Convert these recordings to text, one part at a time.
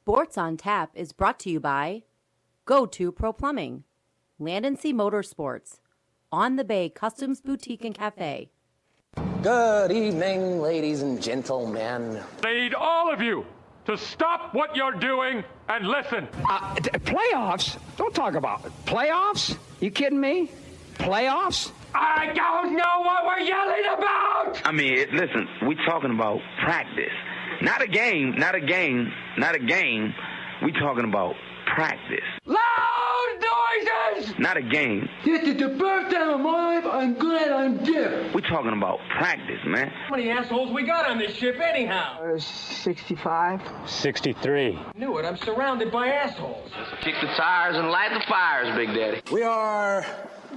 Sports on Tap is brought to you by Go-To Pro Plumbing, Land & Sea Motorsports, On the Bay Customs Boutique and Cafe. Good evening, ladies and gentlemen. I need all of you to stop what you're doing and listen. Playoffs? Don't talk about it. Playoffs? You kidding me? Playoffs? I don't know what we're yelling about! I mean, listen, we're talking about practice. Not a game. We're talking about practice. Loud noises! Not a game. This is the first time in my life I'm glad I'm deaf. We're talking about practice, man. How many assholes we got on this ship anyhow? 65. 63. Knew it, I'm surrounded by assholes. Kick the tires and light the fires, Big Daddy. We are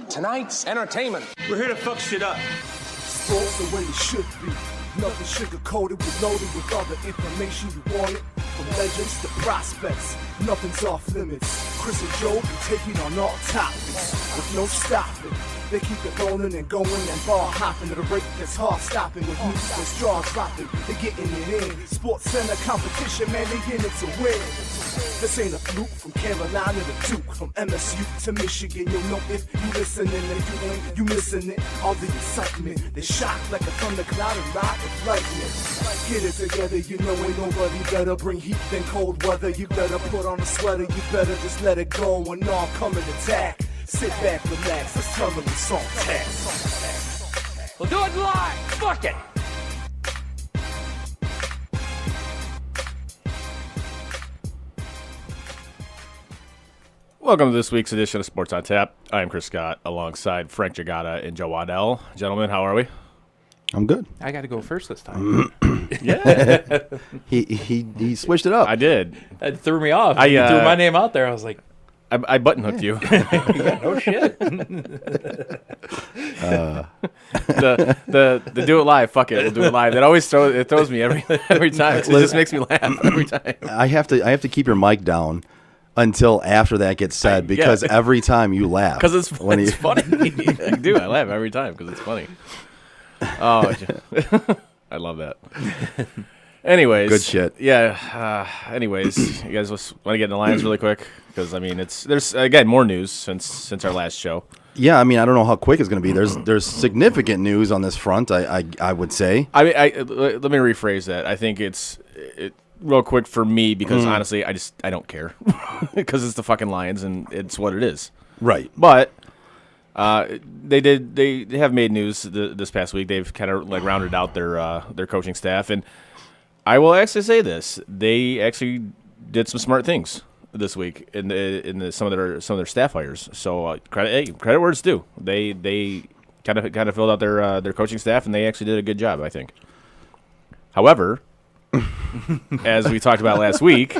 tonight's entertainment. We're here to fuck shit up. Sports the way it should be. Nothing sugar-coated, with loaded with all the information you wanted. From legends to prospects, nothing's off limits. Chris and Joe be taking on all topics with no stopping. They keep it rolling and going and ball hopping at a rate that's hard stopping. With music and straws dropping, they're getting it in. Sports Center competition, man, they in it to win. This ain't a fluke, from Carolina to Duke, from MSU to Michigan. You'll know if you listening and you ain't, you missing it. All the excitement, they shock like a thundercloud and rock with lightning. Get it together, you know ain't nobody better. Bring heat than cold weather. You better put on a sweater, you better just let it go when all come and attack. Sit back, relax, let's tell them it's on tap. We'll do it live! Fuck it! Welcome to this week's edition of Sports on Tap. I'm Chris Scott, alongside Frank Giagata and Joe Waddell. Gentlemen, how are we? I'm good. I got to go first this time. Yeah. He switched it up. I did. That threw me off. You threw my name out there. I was like, I button hooked you. yeah, no shit. The do it live. Fuck it, we'll do it live. That always throws me every time. It just makes me laugh every time. I have to keep your mic down until after that gets said because every time you laugh. Because it's funny. I do. I laugh every time because it's funny. Oh, I love that. Anyways, good shit. Yeah. Anyways, you guys want to get in the lines really quick because I mean there's again more news since our last show. Yeah, I mean I don't know how quick it's going to be. There's significant news on this front. I would say. I mean, let me rephrase that. I think it's real quick for me because honestly I don't care because it's the fucking Lions and it's what it is. Right. But they have made news this past week. They've kind of like rounded out their coaching staff, and I will actually say this: they actually did some smart things this week in some of their staff hires. So credit where it's due. They kind of filled out their coaching staff, and they actually did a good job, I think. However, as we talked about last week,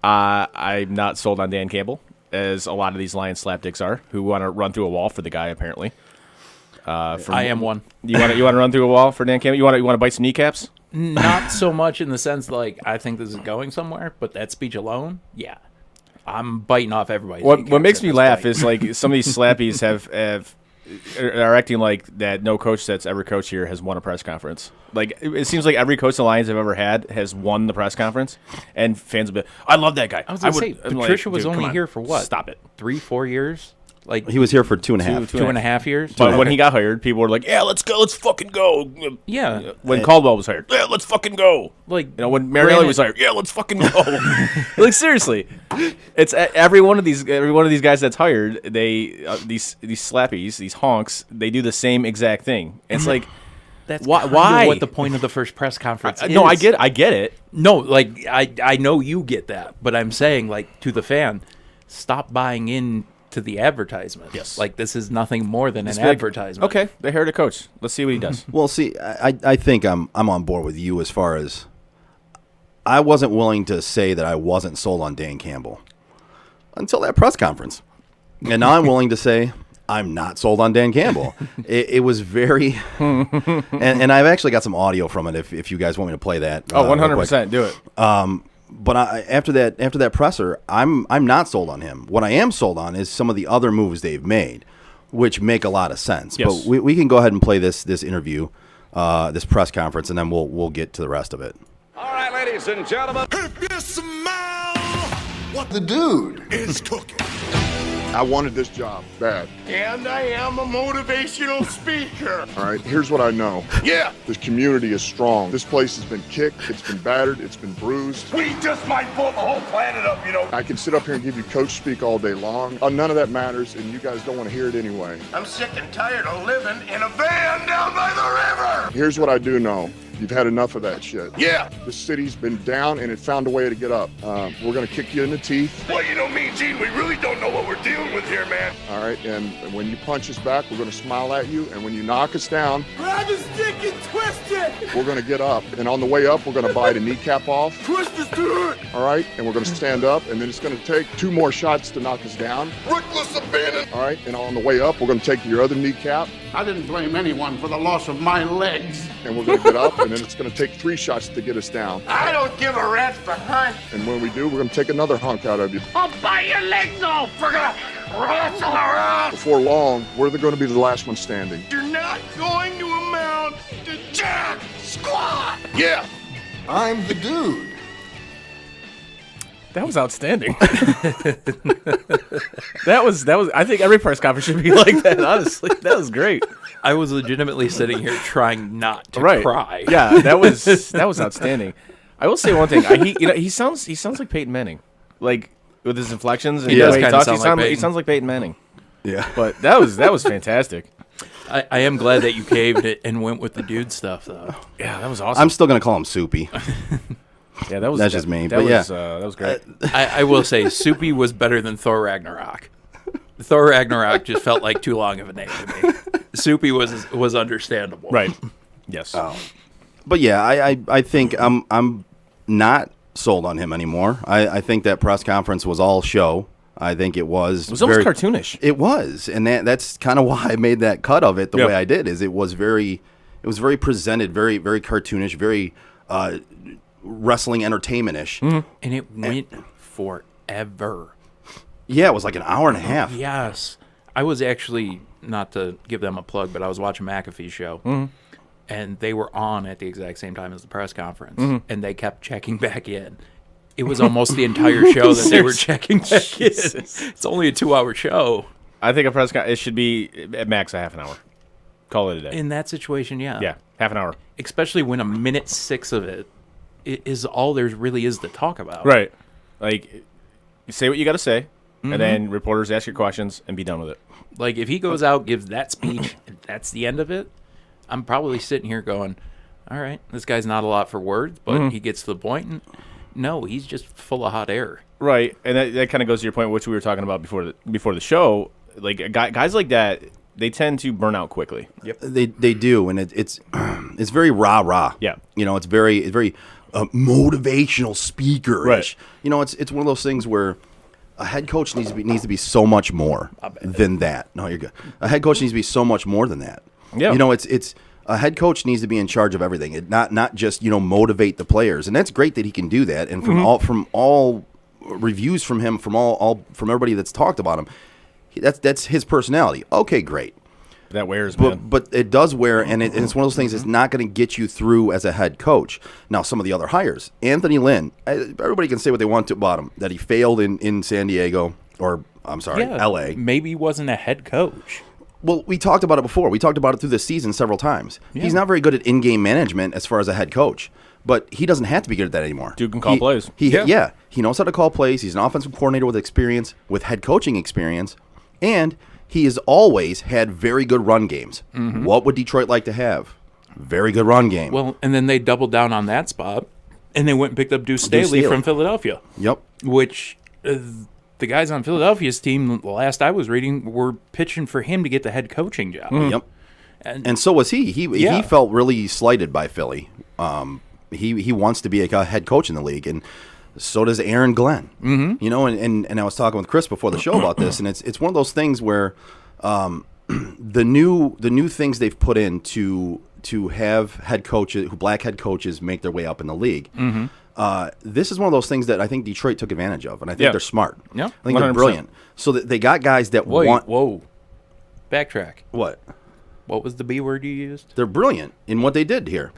I'm not sold on Dan Campbell, as a lot of these Lions slapdicks are, who want to run through a wall for the guy. Apparently, I am one. You want to run through a wall for Dan Campbell? You want to bite some kneecaps? Not so much in the sense like I think this is going somewhere, but that speech alone, yeah, I'm biting off everybody. What makes me laugh is like some of these slappies are acting like that no coach that's ever coached here has won a press conference. Like it seems like every coach the Lions have ever had has won the press conference, and fans have been, I love that guy. I was going to say, Patricia was only here for what? Stop it. 3-4 years? Like he was here for two and a half years. But when he got hired, people were like, "Yeah, let's go, let's fucking go." Yeah. When Caldwell was hired, "Yeah, let's fucking go." Like when Marielli was hired, "Yeah, let's fucking go." Like seriously, it's every one of these guys that's hired. They these slappies, these honks, they do the same exact thing. It's like that's why? What the point of the first press conference is. No, I get it. No, like I know you get that, but I'm saying like to the fan, stop buying in to the advertisement. Yes. Like this is nothing more than an advertisement. Okay, they hired a coach. Let's see what he does. Well, see, I think I'm on board with you as far as I wasn't willing to say that I wasn't sold on Dan Campbell until that press conference. And now I'm willing to say I'm not sold on Dan Campbell. It was very and I've actually got some audio from it if you guys want me to play that. 100%, do it. But after that presser, I'm not sold on him. What I am sold on is some of the other moves they've made, which make a lot of sense. Yes. But we can go ahead and play this interview, this press conference, and then we'll get to the rest of it. All right, ladies and gentlemen. If you smell what the dude is cooking. I wanted this job bad. And I am a motivational speaker. All right, here's what I know. Yeah. This community is strong. This place has been kicked, it's been battered, it's been bruised. We just might blow the whole planet up, you know. I can sit up here and give you coach speak all day long. None of that matters, and you guys don't want to hear it anyway. I'm sick and tired of living in a van down by the river. Here's what I do know. You've had enough of that shit. Yeah. The city's been down and it found a way to get up. We're going to kick you in the teeth. Well, you know me, Gene, we really don't know what we're dealing with here, man. All right, and when you punch us back, we're going to smile at you. And when you knock us down, grab his dick and twist it. We're going to get up. And on the way up, we're going to bite a kneecap off. Twist us to it. All right, and we're going to stand up. And then it's going to take 2 more shots to knock us down. Reckless abandon. All right, and on the way up, we're going to take your other kneecap. I didn't blame anyone for the loss of my legs. And we're going to get up, and then it's going to take 3 shots to get us down. I don't give a rat's behind. And when we do, we're going to take another hunk out of you. I'll bite your legs off. We're going to wrestle around. Before long, we're going to be the last one standing. You're not going to amount to jack squat. Yeah. I'm the dude. That was outstanding. that was. I think every press conference should be like that. Honestly, that was great. I was legitimately sitting here trying not to cry. Yeah, that was outstanding. I will say one thing. He sounds like Peyton Manning, like with his inflections and he the does way he kind of talks. sound like He sounds like Peyton Manning. Yeah, but that was fantastic. I am glad that you caved it and went with the dude stuff, though. Yeah, that was awesome. I'm still going to call him Soupy. Yeah, that's just me. That But was, yeah, that was great. I will say, Soupy was better than Thor Ragnarok. Thor Ragnarok just felt like too long of a name to me. Soupy was understandable. Right. Yes. But yeah, I think I'm not sold on him anymore. I think that press conference was all show. I think it was almost cartoonish. It was, and that's kind of why I made that cut of it the way I did. Is it was very presented, very very cartoonish, very wrestling entertainment-ish. Mm-hmm. And it went forever. Yeah, it was like an hour and a half. Yes. I was actually, not to give them a plug, but I was watching McAfee's show, and they were on at the exact same time as the press conference, and they kept checking back in. It was almost the entire show that they were checking back in. It's only a 2-hour show. I think a press conference, it should be at max a half an hour. Call it a day. In that situation, yeah. Yeah, half an hour. Especially when 1:06 of it is all there really is to talk about. Right. Like, you say what you got to say, and then reporters ask your questions and be done with it. Like, if he goes out, gives that speech, and that's the end of it, I'm probably sitting here going, all right, this guy's not a lot for words, but he gets to the point, and no, he's just full of hot air. Right, and that kind of goes to your point, which we were talking about before the show. Like, guys like that, they tend to burn out quickly. Yep. They do, and it's very rah-rah. Yeah. You know, it's very motivational speaker-ish. Right. You know, it's one of those things where a head coach needs to be so much more than that. No, you're good. A head coach needs to be so much more than that. Yeah. You know, it's a head coach needs to be in charge of everything. Not just, motivate the players. And that's great that he can do that. And from all reviews from him, from everybody that's talked about him, that's his personality. Okay, great. That wears, man. But it does wear, and it's one of those things that's not going to get you through as a head coach. Now, some of the other hires, Anthony Lynn, everybody can say what they want to about him, that he failed in San Diego, or I'm sorry, L.A. Maybe he wasn't a head coach. Well, we talked about it before. We talked about it through this season several times. Yeah. He's not very good at in-game management as far as a head coach, but he doesn't have to be good at that anymore. Dude can call plays. He knows how to call plays. He's an offensive coordinator with experience, with head coaching experience, and he has always had very good run games. Mm-hmm. What would Detroit like to have? Very good run game. Well, and then they doubled down on that spot, and they went and picked up Deuce Staley from Philadelphia. Yep. Which the guys on Philadelphia's team, the last I was reading, were pitching for him to get the head coaching job. Mm-hmm. Yep. And so was he. He felt really slighted by Philly. He wants to be a head coach in the league, and so does Aaron Glenn. Mm-hmm. You know, and I was talking with Chris before the show about this, and it's one of those things where the new things they've put in to have head coaches, black head coaches, make their way up in the league. Mm-hmm. This is one of those things that I think Detroit took advantage of, and I think they're smart. Yeah, I think 100%. They're brilliant. So that they got guys that want. Whoa, backtrack. What? What was the B word you used? They're brilliant in what they did here.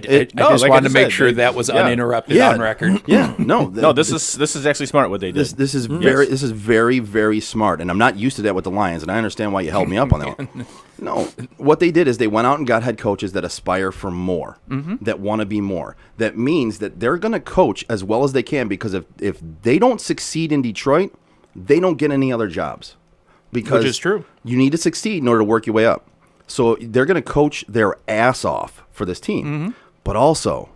I just like wanted to make said, sure that was yeah. uninterrupted on record. Yeah, no, No, this is actually smart what they did. This is very, very smart, and I'm not used to that with the Lions, and I understand why you held me up on that one. No, what they did is they went out and got head coaches that aspire for more, that want to be more. That means that they're going to coach as well as they can, because if they don't succeed in Detroit, they don't get any other jobs. Because Which is true. You need to succeed in order to work your way up. So they're going to coach their ass off for this team. But also,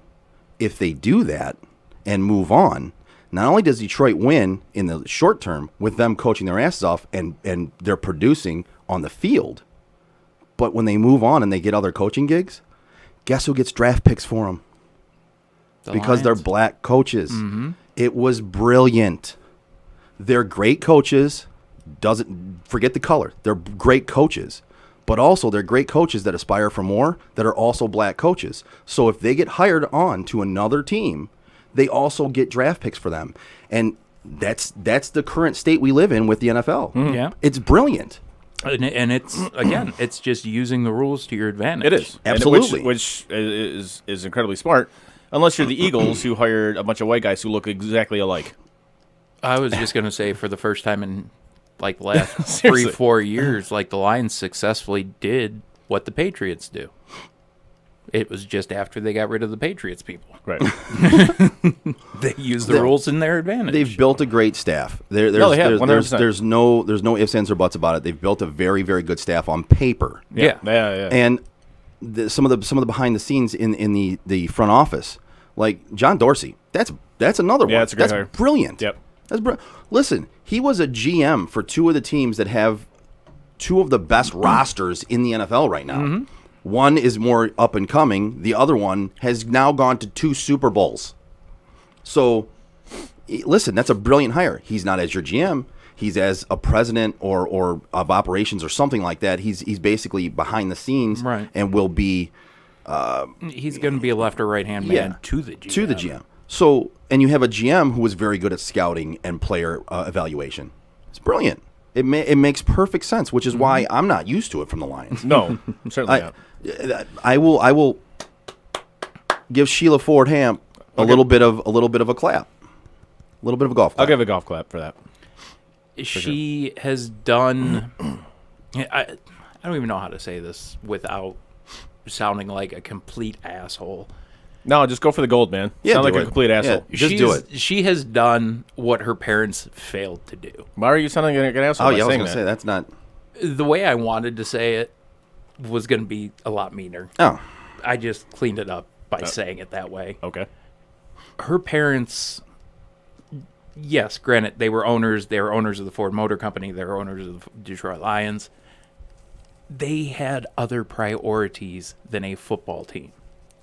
if they do that and move on, not only does Detroit win in the short term with them coaching their asses off and they're producing on the field, but when they move on and they get other coaching gigs, guess who gets draft picks for them? Because they're black coaches. It was brilliant. They're great coaches. Doesn't forget the color. They're great coaches. But also, they're great coaches that aspire for more, that are also black coaches. So if they get hired on to another team, they also get draft picks for them. And that's the current state we live in with the NFL. Yeah. It's brilliant. And it's, again, it's just using the rules to your advantage. It is. Absolutely. Which is incredibly smart, unless you're the Eagles, who hired a bunch of white guys who look exactly alike. I was just going to say, for the first time in like the last Seriously. 3-4 years, like the Lions successfully did what the Patriots do. It was just after they got rid of the Patriots people. Right. They used the rules in their advantage. They've built a great staff. There's no ifs, ands, or buts about it. They've built a very, very good staff on paper. Yeah. And some of the behind the scenes in the front office, like John Dorsey, that's another one. That's a great hire. Brilliant. Yep. Listen, he was a GM for two of the teams that have two of the best rosters in the NFL right now. One is more up and coming. The other one has now gone to 2 Super Bowls. So, listen, that's a brilliant hire. He's not as your GM. He's as a president or of operations or something like that. He's basically behind the scenes, Right. And will be. He's going to be a left or right hand man to the GM. To the GM. So, and you have a GM who is very good at scouting and player evaluation. It's brilliant. It makes perfect sense, which is why I'm not used to it from the Lions. No, certainly not. I will give Sheila Ford Hamp a little bit of a clap, a little bit of a golf clap. I'll give a golf clap for that. She has done. I don't even know how to say this without sounding like a complete asshole. No, just go for the gold, man. Yeah, sound like do a it. complete asshole. Yeah, just do it. She has done what her parents failed to do. Why are you sounding like an asshole? Oh by yeah, I was saying going to say that's not. The way I wanted to say it was going to be a lot meaner. Oh, I just cleaned it up by saying it that way. Okay. Her parents, yes, granted, they were owners. They were owners of the Ford Motor Company. They were owners of the Detroit Lions. They had other priorities than a football team.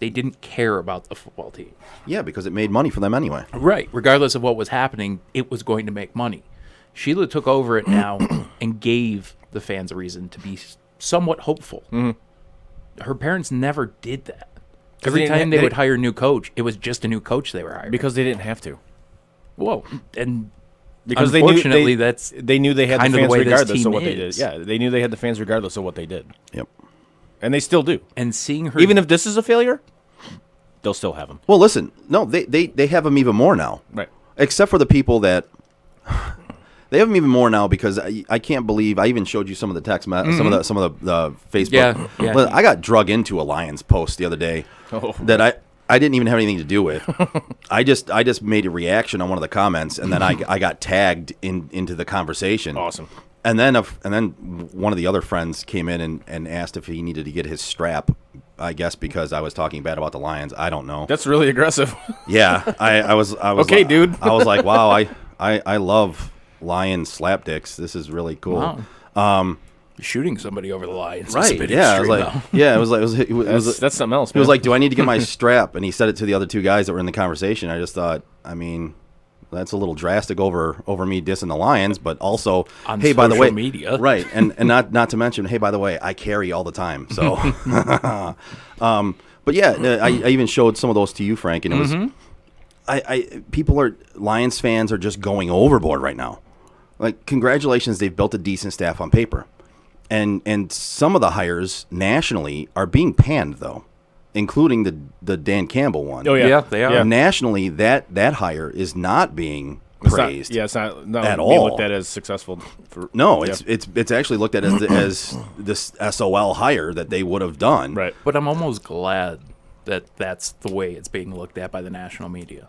They didn't care about the football team. yeah, because it made money for them anyway. Right. Regardless of what was happening, it was going to make money. Sheila took over it now and gave the fans a reason to be somewhat hopeful. Her parents never did that. Every time they would hire a new coach, it was just a new coach they were hiring. Because they didn't have to. Whoa. And Because unfortunately, they knew they had the kind of fans the way this regardless of team what they did. is. Yeah, they knew they had the fans regardless of what they did. Yep. And they still do. And seeing her... Even if this is a failure, they'll still have them. Well, listen, no, they have them even more now. Right. Except for the people that they have them even more now, because I can't believe I even showed you some of the text, some of the Facebook. Yeah. But I got drug into a Lions post the other day that I didn't even have anything to do with. I just made a reaction on one of the comments, and then I got tagged into the conversation. Awesome. And then one of the other friends came in and asked if he needed to get his strap. I guess because I was talking bad about the Lions. I don't know. That's really aggressive. Yeah, I was okay, like, dude. I was like, wow, I love Lion slapdicks. This is really cool. Wow. Shooting somebody over the Lions. Right? Is a bit Yeah, I was extreme, like, though. yeah, it was that's something else. He was man. like, "Do I need to get my strap?" And he said it to the other two guys that were in the conversation. I just thought, I mean, that's a little drastic over me dissing the Lions, but also, On hey, by the social way, media. right? And not to mention, hey, by the way, I carry all the time. So, but yeah, I even showed some of those to you, Frank, and it was, people Lions fans are just going overboard right now. Like, congratulations, they've built a decent staff on paper. And some of the hires nationally are being panned, though. including the Dan Campbell one. Oh, yeah. Yeah, they are. Yeah. Nationally, that hire is not being It's not- praised. it's not at being all. looked at as successful. No, yeah. it's actually looked at as this SOL hire that they would have done. Right. But I'm almost glad that that's the way it's being looked at by the national media.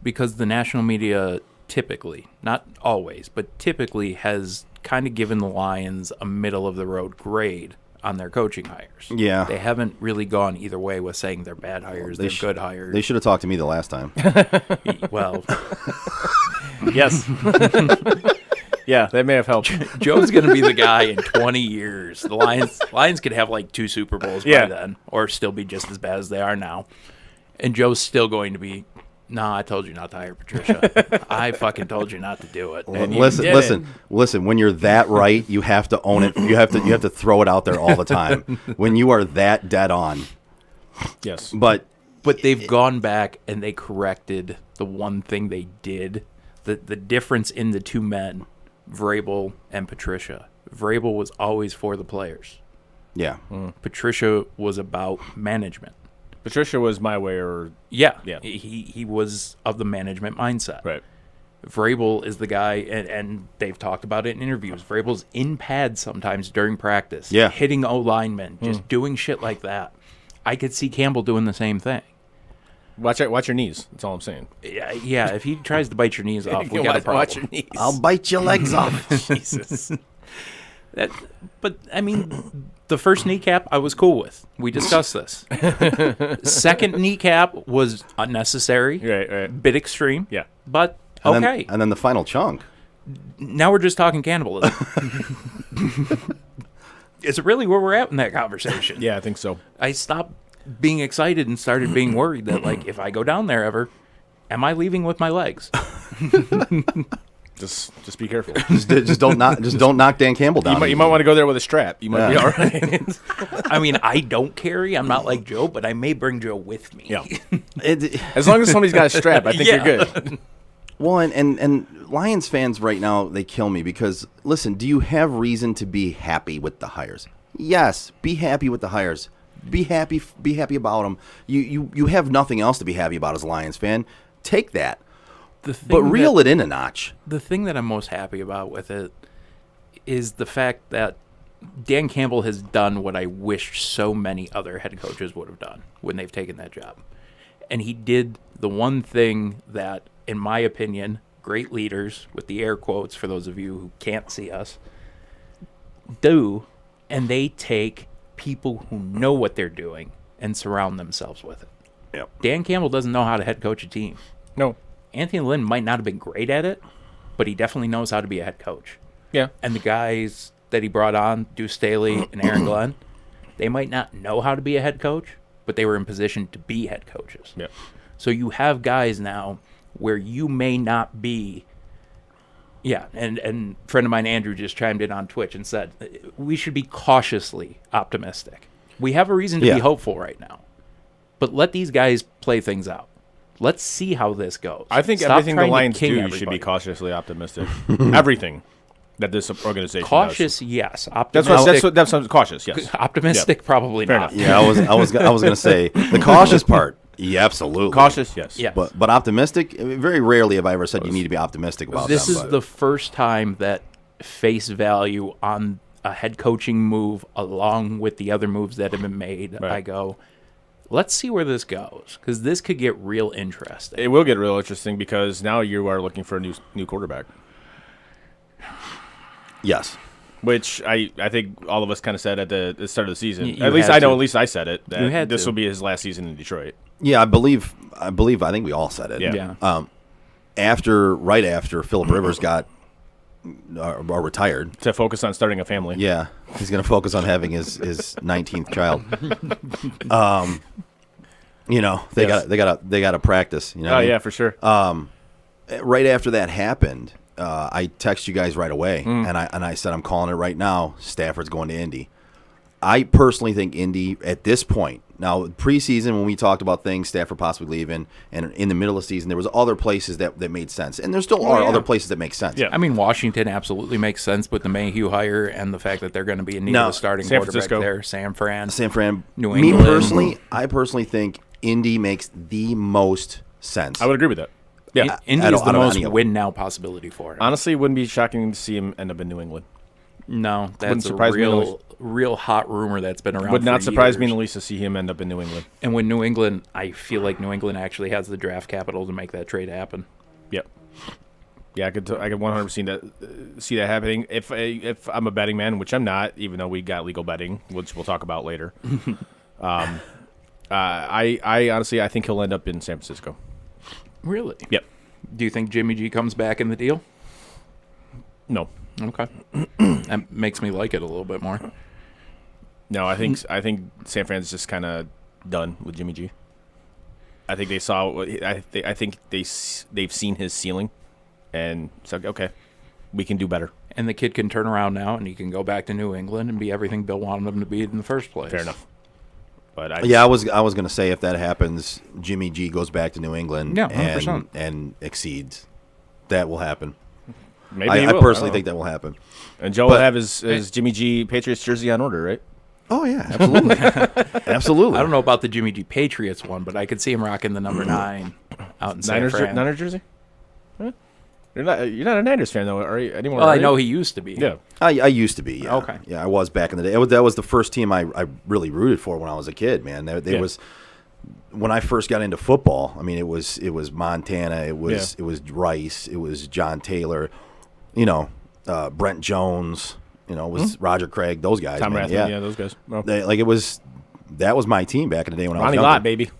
Because the national media typically, not always, but typically has kind of given the Lions a middle-of-the-road grade on their coaching hires. Yeah. They haven't really gone either way with saying they're bad hires, they're good hires. They should have talked to me the last time. Well, Yes. Yeah, that may have helped. Joe's going to be the guy in 20 years. The Lions could have like 2 Super Bowls Yeah. by then, or still be just as bad as they are now. And Joe's still going to be, nah, I told you not to hire Patricia. I fucking told you not to do it. And you did it. Listen. When you're that right, you have to own it. You have to throw it out there all the time. When you are that dead on. Yes. But they've gone back and they corrected the one thing they did. The difference in the two men, Vrabel and Patricia. Vrabel was always for the players. Yeah. Patricia was about management. Patricia was my way, or Yeah. Yeah. He was of the management mindset. right. Vrabel is the guy, and they've talked about it in interviews. Vrabel's in pads sometimes during practice, Yeah. hitting O linemen, just doing shit like that. I could see Campbell doing the same thing. Watch your knees. That's all I'm saying. Yeah, if he tries to bite your knees off, we got a problem. Watch your knees. I'll bite your legs off. Jesus. But I mean, the first kneecap I was cool with. We discussed this. Second kneecap was unnecessary, Right. bit extreme. Yeah. But And okay. and then the final chunk. Now we're just talking cannibalism. Is it really where we're at in that conversation? Yeah, I think so. I stopped being excited and started being worried that, like, if I go down there ever, am I leaving with my legs? Just be careful. Just don't knock Dan Campbell down. You might want to go there with a strap. You might be all right. I mean, I don't carry. I'm not like Joe, but I may bring Joe with me. Yeah. As long as somebody's got a strap, I think you're good. Well, and Lions fans right now, they kill me because, listen, do you have reason to be happy with the hires? Yes, be happy with the hires. Be happy about them. You have nothing else to be happy about as a Lions fan. Take that. But reel it in a notch. The thing that I'm most happy about with it is the fact that Dan Campbell has done what I wish so many other head coaches would have done when they've taken that job. And he did the one thing that, in my opinion, great leaders, with the air quotes for those of you who can't see us, do, and they take people who know what they're doing and surround themselves with it. Yep. Dan Campbell doesn't know how to head coach a team. No. Anthony Lynn might not have been great at it, but he definitely knows how to be a head coach. Yeah. And the guys that he brought on, Deuce Staley and Aaron Glenn, they might not know how to be a head coach, but they were in position to be head coaches. Yeah. So you have guys now where you may not be. Yeah, and a friend of mine, Andrew, just chimed in on Twitch and said, we should be cautiously optimistic. We have a reason to be hopeful right now. But let these guys play things out. Let's see how this goes. I think Stop everything the trying to Lions king do everybody. should be cautiously optimistic. Everything that this organization Cautious, does. yes. That's Optimistic, what cautious. Yes. Optimistic, Yeah. probably Fair not. enough. Yeah, I was gonna say the cautious part. Yeah, absolutely. Cautious, yes. Yeah. But optimistic. Very rarely have I ever said you need to be optimistic about This them. is but- the first time that face value on a head coaching move, along with the other moves that have been made, Right. I go, let's see where this goes, because this could get real interesting. It will get real interesting because now you are looking for a new quarterback. Yes. Which I think all of us kind of said at the start of the season. You At least had I know. to. At least I said it. You had That this to. will be his last season in Detroit. Yeah, I believe. I think we all said it. Yeah. Right after Phillip Rivers got or retired To focus on starting a family. Yeah, he's going to focus on having his 19th child. They got to practice. You know. Oh yeah, for sure. Right after that happened, I text you guys right away, and I said I'm calling it right now. Stafford's going to Indy. I personally think Indy at this point. Now, preseason when we talked about things, Stafford possibly leaving, and in the middle of the season, there was other places that made sense, and there still are other places that make sense. Yeah, I mean Washington absolutely makes sense with the Mayhew hire and the fact that they're going to be in need of a starting San quarterback Francisco. there. San Fran, New Me England. personally, I personally think Indy makes the most sense. I would agree with that. Yeah, Indy is the most win now possibility for him. Honestly, it wouldn't be shocking to see him end up in New England. No, Wouldn't that's a surprise me in the least. real hot rumor that's been around. Would not for surprise me in years. the least to see him end up in New England. And when New England, I feel like New England actually has the draft capital to make that trade happen. Yep. Yeah, I could 100% see that happening. If I'm a betting man, which I'm not, even though we got legal betting, which we'll talk about later. I honestly I think he'll end up in San Francisco. Really? Yep. Do you think Jimmy G comes back in the deal? No. Okay. That makes me like it a little bit more. No, I think San Fran's just kind of done with Jimmy G. I think they saw. I think they've seen his ceiling, and it's like, okay, we can do better. And the kid can turn around now, and he can go back to New England and be everything Bill wanted him to be in the first place. Fair enough. But I was going to say if that happens, Jimmy G goes back to New England, Yeah, 100%. and exceeds. That will happen. Maybe I will. personally think that will happen. And Joe will have his Jimmy G Patriots jersey on order, right? Oh yeah, absolutely, absolutely. I don't know about the Jimmy G Patriots one, but I could see him rocking the number 9 out in San Fran. Niners jersey. Huh? You're not a Niners fan though, are you anymore? Well, are I you? know he used to be. Yeah. I used to be. Yeah. Okay. Yeah, I was back in the day. That was the first team I really rooted for when I was a kid. Man, they was when I first got into football. I mean, it was Montana. It was Rice. It was John Taylor. You know, Brent Jones. You know, it was Roger Craig. Those guys. Tom man. Rathman, yeah, those guys. Well, That was my team back in the day when I was Ronnie younger. Lott, baby.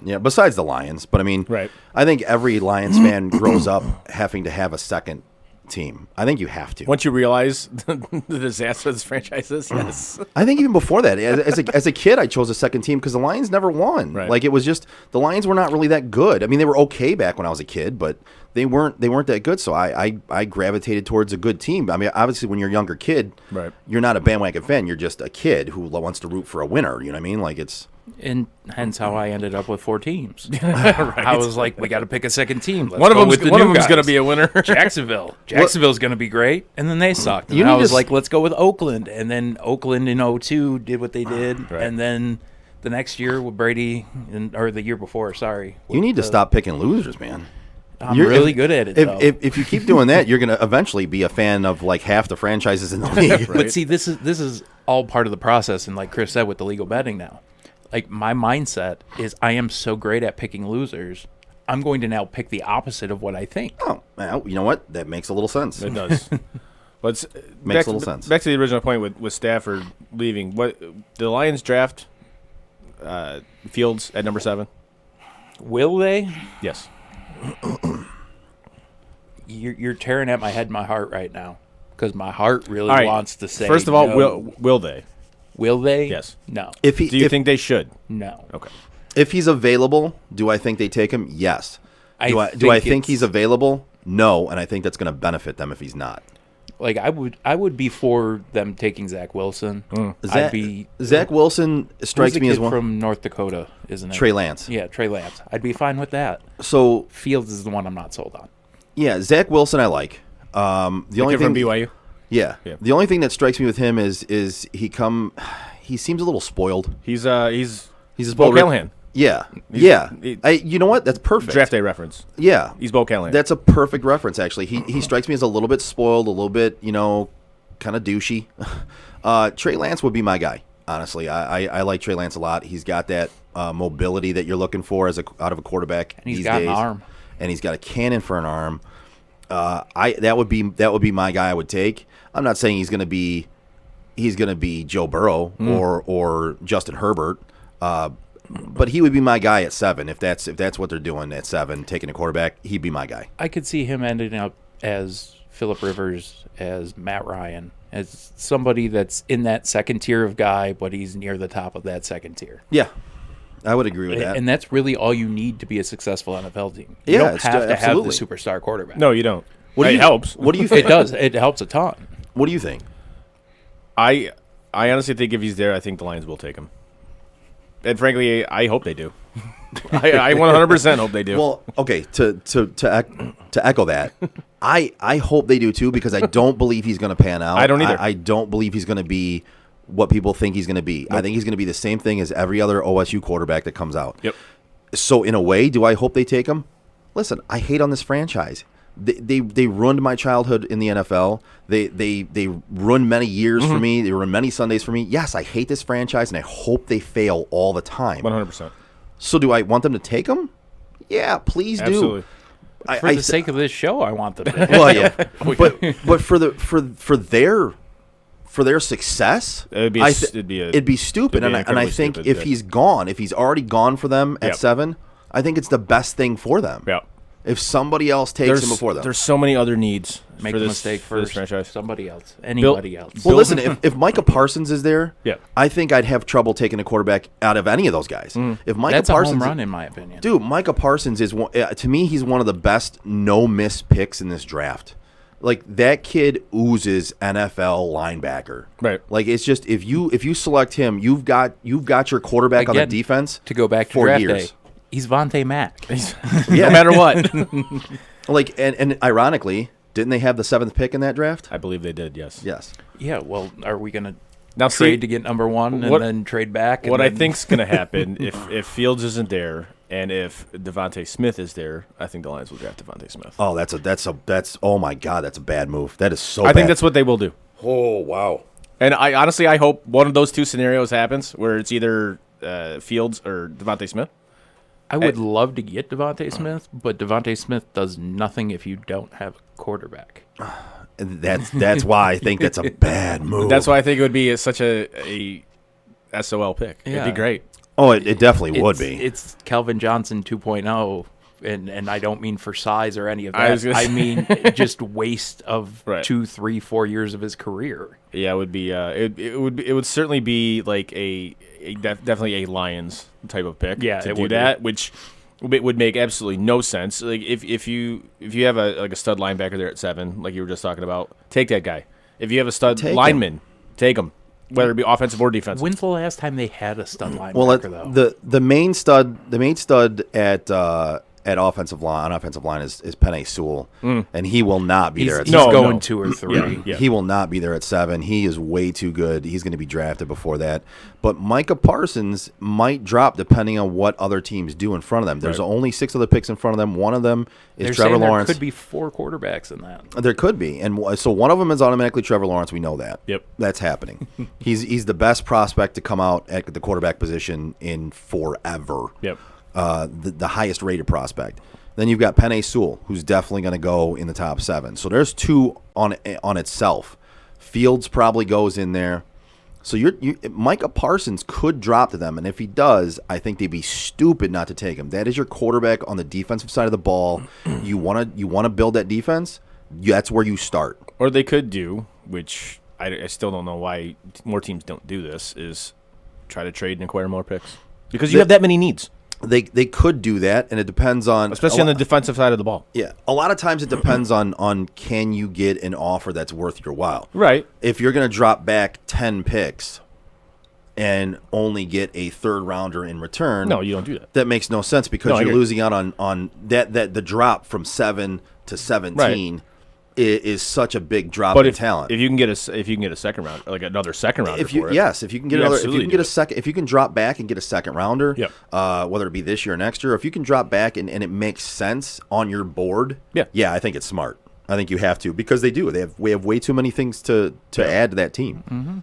Yeah, besides the Lions. But I mean, Right. I think every Lions fan grows up having to have a second team. I think you have to. Once you realize the disaster this franchise is, yes. I think even before that, as a kid, I chose a second team because the Lions never won. Right. Like it was just the Lions were not really that good. I mean, they were okay back when I was a kid, but they weren't that good. So I gravitated towards a good team. I mean, obviously, when you're a younger kid, Right. you're not a bandwagon fan. You're just a kid who wants to root for a winner. You know what I mean? Like it's. And hence how I ended up with 4 teams. I was like, we got to pick a second team. Let's One of go them's with the one of new them's going to guys. be a winner. Jacksonville. Jacksonville's going to be great. And then they sucked. And You I need was to like, let's go with Oakland. And then Oakland in 2002 did what they did. Right. And then the next year with Brady, or the year before, sorry. You need to stop picking losers, man. I'm really good at it, though. If you keep doing that, you're going to eventually be a fan of like half the franchises in the league. But see, this is all part of the process. And like Chris said, with the legal betting now. Like, my mindset is I am so great at picking losers, I'm going to now pick the opposite of what I think. Oh, well, you know what? That makes a little sense. It does. But Makes a little sense. Back to the original point with Stafford leaving. What the Lions draft Fields at number 7? Will they? Yes. You're tearing at my head and my heart right now because my heart really All right. wants to say First of all, no. will they? Will they? Yes. No. Do Do you think they should? No. Okay. If he's available, do I think they take him? Yes. Do I think he's available? No, and I think that's going to benefit them if he's not. Like I would be for them taking Zach Wilson. I'd be Zach Wilson strikes who's the me as kid one from North Dakota, isn't it? Trey Lance. Yeah, Trey Lance. I'd be fine with that. So Fields is the one I'm not sold on. yeah, Zach Wilson I like. The only kid from thing BYU? Yeah. Yeah. The only thing that strikes me with him is he seems a little spoiled. He's a Bo spoiled Callahan. Yeah. he- You know what? That's perfect. Draft day reference. Yeah. He's Bo Callahan. That's a perfect reference, actually. He strikes me as a little bit spoiled, a little bit, kind of douchey. Trey Lance would be my guy, honestly. I like Trey Lance a lot. He's got that mobility that you're looking for out of a quarterback And he's these got days. an arm. And he's got a cannon for an arm. That would be my guy I would take. I'm not saying he's going to be Joe Burrow or Justin Herbert. But he would be my guy at 7 if that's what they're doing at 7, taking a quarterback. He'd be my guy. I could see him ending up as Phillip Rivers, as Matt Ryan, as somebody that's in that second tier of guy, but he's near the top of that second tier. Yeah, I would agree with that. And that's really all you need to be a successful NFL team. You Yeah, don't it's have to have absolutely. the superstar quarterback. No, you don't. What do It you- helps. What do you think? It does. It helps a ton. What do you think? I I honestly think if he's there, I think the Lions will take him. And frankly, I hope they do. I 100% hope they do. Well, okay, to echo that, I hope they do too, because I don't believe he's going to pan out. I don't either. I don't believe he's going to be what people think he's going to be. Nope. I think he's going to be the same thing as every other OSU quarterback that comes out. Yep. So in a way, do I hope they take him? Listen, I hate on this franchise. They ruined my childhood in the NFL. They ruined many years for me. They ruined many Sundays for me. Yes, I hate this franchise, and I hope they fail all the time. 100%. So do I want them to take him? Yeah, please do. Absolutely. For the sake of this show, I want them to. Well, yeah, but for their success, it'd be stupid. And I think if he's gone, if he's already gone for them at 7, I think it's the best thing for them. Yeah. If somebody else takes him before them. There's so many other needs. Make for the this, mistake for this first. franchise. Somebody else. Anybody else. Well, listen, if Micah Parsons is there, yeah. I think I'd have trouble taking a quarterback out of any of those guys. If Micah That's Parsons, a home run, in my opinion. Dude, Micah Parsons is one, to me, he's one of the best no-miss picks in this draft. Like, that kid oozes NFL linebacker. Right. Like, it's just, if you select him, you've got your quarterback on the defense to go back to for draft years. Day. He's Vontae Mack. Yeah. No matter what. Like, and ironically, didn't they have the 7th pick in that draft? I believe they did, yes. Yes. Yeah, well, are we going to now trade to get number 1 and then trade back? What I think's going to happen, if Fields isn't there and if Devontae Smith is there, I think the Lions will draft Devontae Smith. Oh, that's oh my God, that's a bad move. That is so I bad. think that's what they will do. Oh, wow. And I honestly, I hope one of those two scenarios happens where it's either Fields or Devontae Smith. I would love to get Devontae Smith, but Devontae Smith does nothing if you don't have a quarterback. And that's why I think that's a bad move. That's why I think it would be such a SOL pick. Yeah. It'd be great. Oh, it definitely would be. It's Calvin Johnson 2.0, and I don't mean for size or any of that. I mean just waste of 2, 3, 4 years of his career. Yeah, it would be. It would certainly be like definitely a Lions type of pick. Yeah, to do that, which would make absolutely no sense. Like if you have a stud linebacker there at 7, like you were just talking about, take that guy. If you have a stud lineman, take him, whether it be offensive or defensive. When's the last time they had a stud linebacker though? The main stud at offensive line is Penei Sewell, and he will not be there at 7. He's going 2 or 3. Yeah. He will not be there at 7. He is way too good. He's going to be drafted before that. But Micah Parsons might drop depending on what other teams do in front of them. There's only 6 other picks in front of them. One of them is Trevor Lawrence. There could be 4 quarterbacks in that. There could be, and so one of them is automatically Trevor Lawrence. We know that. Yep, that's happening. He's the best prospect to come out at the quarterback position in forever. Yep. The highest rated prospect. Then you've got Penei Sewell, who's definitely going to go in the top 7. So there's 2 on itself. Fields probably goes in there. So Micah Parsons could drop to them, and if he does, I think they'd be stupid not to take him. That is your quarterback on the defensive side of the ball. You want to build that defense. That's where you start. Or they could do, which I still don't know why more teams don't do this, is try to trade and acquire more picks because you have that many needs. They could do that, and it depends on... Especially on the defensive side of the ball. Yeah. A lot of times it depends on can you get an offer that's worth your while. Right. If you're going to drop back 10 picks and only get a 3rd rounder in return... No, you don't do that. That makes no sense because you're losing out on that the drop from 7 to 17... Is such a big drop in talent. If you can get a second round, like another second rounder, if you can get another, if you can get a second, if you can drop back and get a second rounder, whether it be this year or next year, if you can drop back and it makes sense on your board, I think it's smart. I think you have to because they do. We have way too many things to add to that team. Mm-hmm.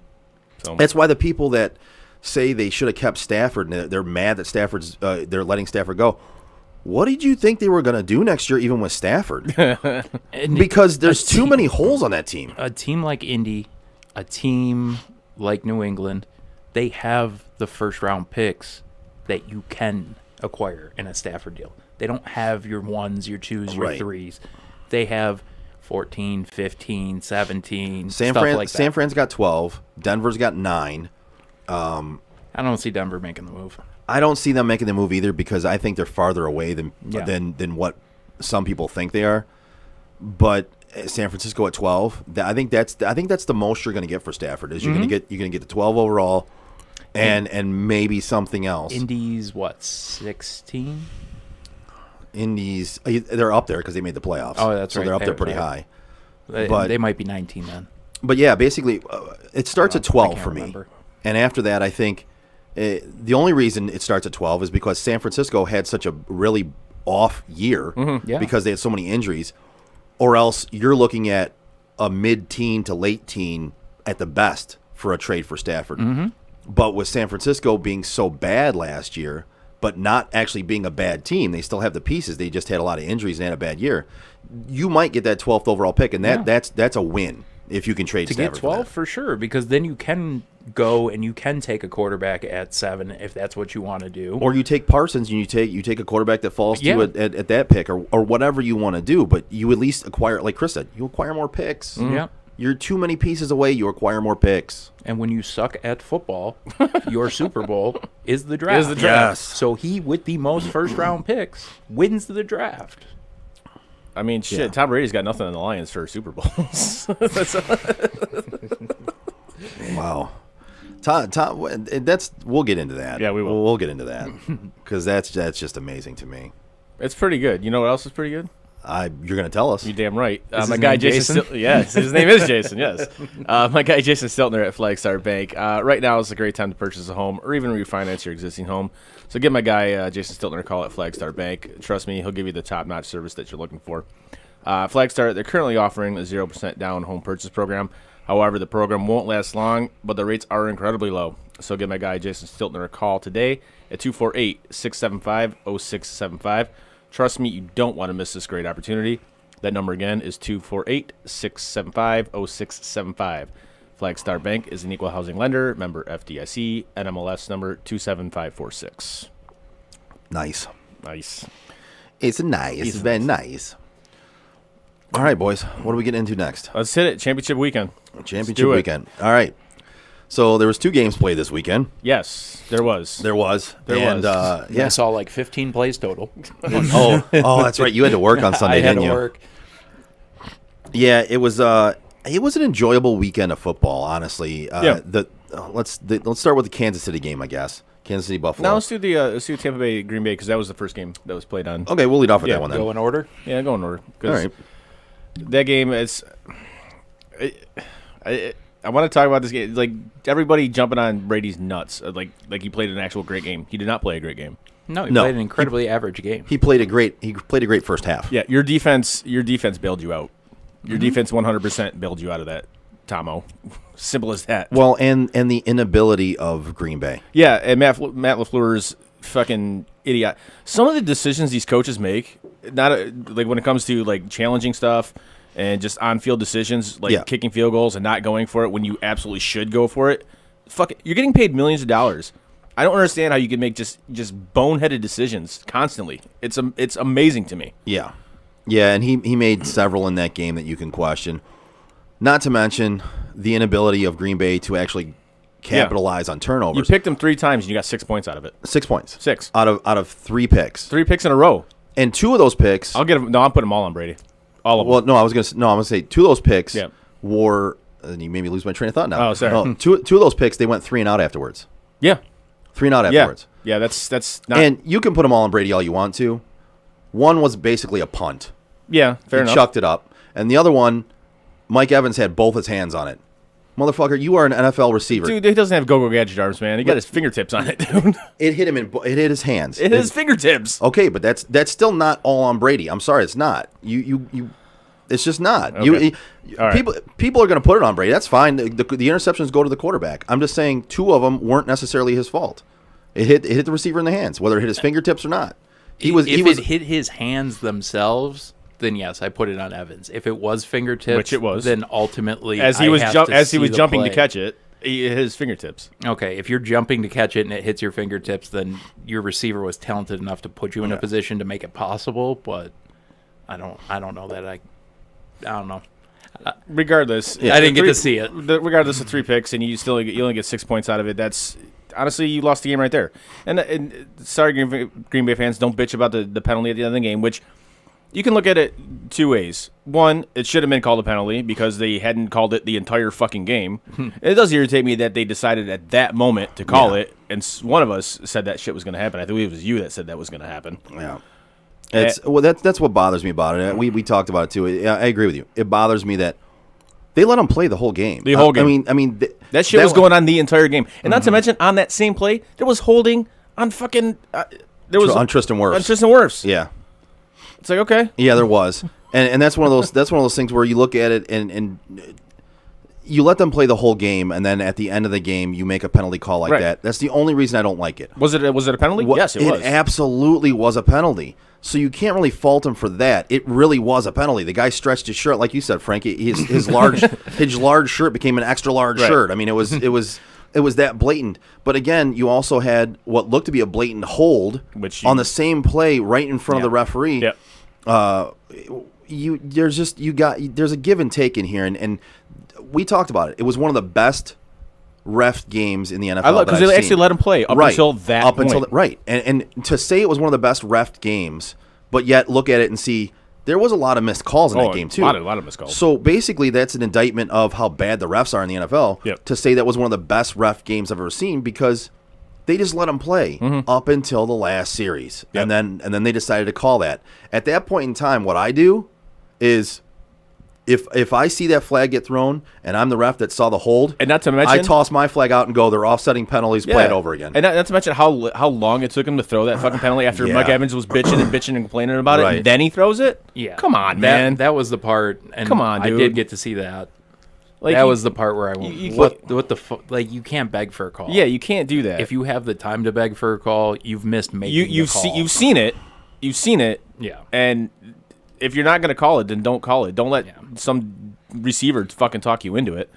So that's why the people that say they should have kept Stafford and they're mad that they're letting Stafford go. What did you think they were going to do next year, even with Stafford? Because there's too many holes on that team. A team like Indy, a team like New England, they have the first-round picks that you can acquire in a Stafford deal. They don't have your 1s, your 2s, your 3s. They have 14, 15, 17, stuff like that. San Fran's got 12. Denver's got 9. I don't see Denver making the move. I don't see them making the move either because I think they're farther away than what some people think they are. But San Francisco at 12. I think that's the most you're going to get for Stafford. Is you're going to get the 12 overall, and maybe something else. Indy's what, 16? Indy's they're up there because they made the playoffs. Oh, that's so right. they're up there pretty high. But they might be 19 then. But yeah, basically, it starts at 12 for remember. me, and after that, I think the only reason it starts at 12 is because San Francisco had such a really off year because they had so many injuries, or else you're looking at a mid-teen to late-teen at the best for a trade for Stafford. But with San Francisco being so bad last year, but not actually being a bad team, they still have the pieces. They just had a lot of injuries and had a bad year. You might get that 12th overall pick, and that's a win if you can trade to Stafford get 12 for sure, because then you can go and you can take a quarterback at 7 if that's what you want to do. Or you take Parsons and you take a quarterback that falls to you at that pick, or whatever you want to do. But you at least acquire, like Chris said, you acquire more picks. Yeah. You're too many pieces away. You acquire more picks. And when you suck at football, your Super Bowl is the draft. Yes. So he, with the most first-round picks, wins the draft. I mean, shit, Tom Brady's got nothing on the Lions for Super Bowls. Wow. Tom, we'll get into that. Yeah, we will. We'll get into that because that's just amazing to me. It's pretty good. You know what else is pretty good? You're going to tell us. You damn right. Is My his guy name Jason. Yes, his name is Jason. Yes, my guy Jason Stiltner at Flagstar Bank. Right now is a great time to purchase a home or even refinance your existing home. So give my guy Jason Stiltner a call at Flagstar Bank. Trust me, he'll give you the top-notch service that you're looking for. Flagstar, they're currently offering a 0% down home purchase program. However, the program won't last long, but the rates are incredibly low. So give my guy Jason Stiltner a call today at 248-675-0675. Trust me, you don't want to miss this great opportunity. That number again is 248-675-0675. Flagstar Bank is an equal housing lender, member FDIC, NMLS number 27546. Nice. It's nice. It's very nice. All right, boys. What are we getting into next? Let's hit it. Championship weekend. Championship weekend. All right. So there was 2 games played this weekend. Yes, there was. I saw like 15 plays total. oh, that's right. You had to work on Sunday, didn't you? Work. Yeah, it was an enjoyable weekend of football, honestly. Let's start with the Kansas City game, I guess. Kansas City Buffalo. Now let's do Tampa Bay Green Bay because that was the first game that was played on. Okay, we'll lead off with that one then. Go in order. Yeah, go in order. All right. That game is. I want to talk about this game. Like everybody jumping on Brady's nuts. Like he played an actual great game. He did not play a great game. No, he played an incredibly average game. He played a great first half. Yeah, your defense bailed you out. Your defense 100% bailed you out of that, Tomo. Simple as that. Well, and the inability of Green Bay. Yeah, and Matt LaFleur's fucking idiot. Some of the decisions these coaches make, not like when it comes to like challenging stuff and just on-field decisions, like kicking field goals and not going for it when you absolutely should go for it. Fuck it. You're getting paid millions of dollars. I don't understand how you can make just boneheaded decisions constantly. It's amazing to me. Yeah. Yeah, and he made several in that game that you can question. Not to mention the inability of Green Bay to actually capitalize on turnovers. You picked them 3 times and you got 6 points out of it. 6 points. 6 out of 3 picks. 3 picks in a row. And 2 of those picks. I'm putting them all on Brady. All of them. Well, no, I'm gonna say 2 of those picks were. And you made me lose my train of thought now. Oh, sorry. No, two of those picks they went 3 and out afterwards. Yeah. 3 and out afterwards. Yeah, that's not. And you can put them all on Brady all you want to. One was basically a punt. Yeah, fair enough. He chucked it up. And the other one, Mike Evans had both his hands on it. Motherfucker, you are an NFL receiver. Dude, he doesn't have go-go gadget arms, man. He got his fingertips on it, dude. It hit him it hit his hands. It hit his fingertips. Okay, but that's still not all on Brady. I'm sorry, it's not. You it's just not. Okay. People are going to put it on Brady. That's fine. The interceptions go to the quarterback. I'm just saying 2 of them weren't necessarily his fault. It hit the receiver in the hands, whether it hit his fingertips or not. If it hit his hands themselves, then yes, I put it on Evans. If it was fingertips, which it was, then ultimately as he was jumping to catch it, he hit his fingertips. Okay, if you're jumping to catch it and it hits your fingertips, then your receiver was talented enough to put you in a position to make it possible. But I don't know that I don't know. Regardless, I didn't get to see it. Regardless of 3 picks, and you only get 6 points out of it. That's honestly, you lost the game right there. And sorry, Green Bay fans, don't bitch about the penalty at the end of the game, which you can look at it two ways. One, it should have been called a penalty because they hadn't called it the entire fucking game. It does irritate me that they decided at that moment to call it, and one of us said that shit was going to happen. I think it was you that said that was going to happen. Yeah. That's what bothers me about it. We talked about it too. I agree with you. It bothers me that they let them play the whole game. The whole game. I mean, that shit was going on the entire game, and not to mention on that same play there was holding on fucking. There was on Tristan Wirfs. On Tristan Wirfs. Yeah. It's like, okay. Yeah, there was, and that's one of those. That's one of those things where you look at it and you let them play the whole game, and then at the end of the game you make a penalty call like that. That's the only reason I don't like it. Was it a penalty? Yes, it was. It absolutely was a penalty. So you can't really fault him for that. It really was a penalty. The guy stretched his shirt, like you said, Frank. His large shirt became an extra large shirt. I mean, it was that blatant. But again, you also had what looked to be a blatant hold on the same play right in front of the referee. Yep. There's a give and take in here, and we talked about it. It was one of the best ref games in the NFL. Because they actually let him play up until that point. Right. And to say it was one of the best ref games, but yet look at it and see there was a lot of missed calls in that game too. A lot of missed calls. So basically that's an indictment of how bad the refs are in the NFL to say that was one of the best ref games I've ever seen because they just let them play up until the last series. And then they decided to call that. At that point in time, what I do is if I see that flag get thrown and I'm the ref that saw the hold, and not to mention, I toss my flag out and go, they're offsetting penalties, play it over again. And not to mention how long it took him to throw that fucking penalty after Mike Evans was bitching and complaining about it, and then he throws it? Yeah. Come on, man. That was the part, and come on, dude. I did get to see that. Like that was the part where I went, what the fuck? Like, you can't beg for a call. Yeah, you can't do that. If you have the time to beg for a call, you've missed making the call. You've seen it. You've seen it. Yeah. And if you're not going to call it, then don't call it. Don't let some receiver fucking talk you into it.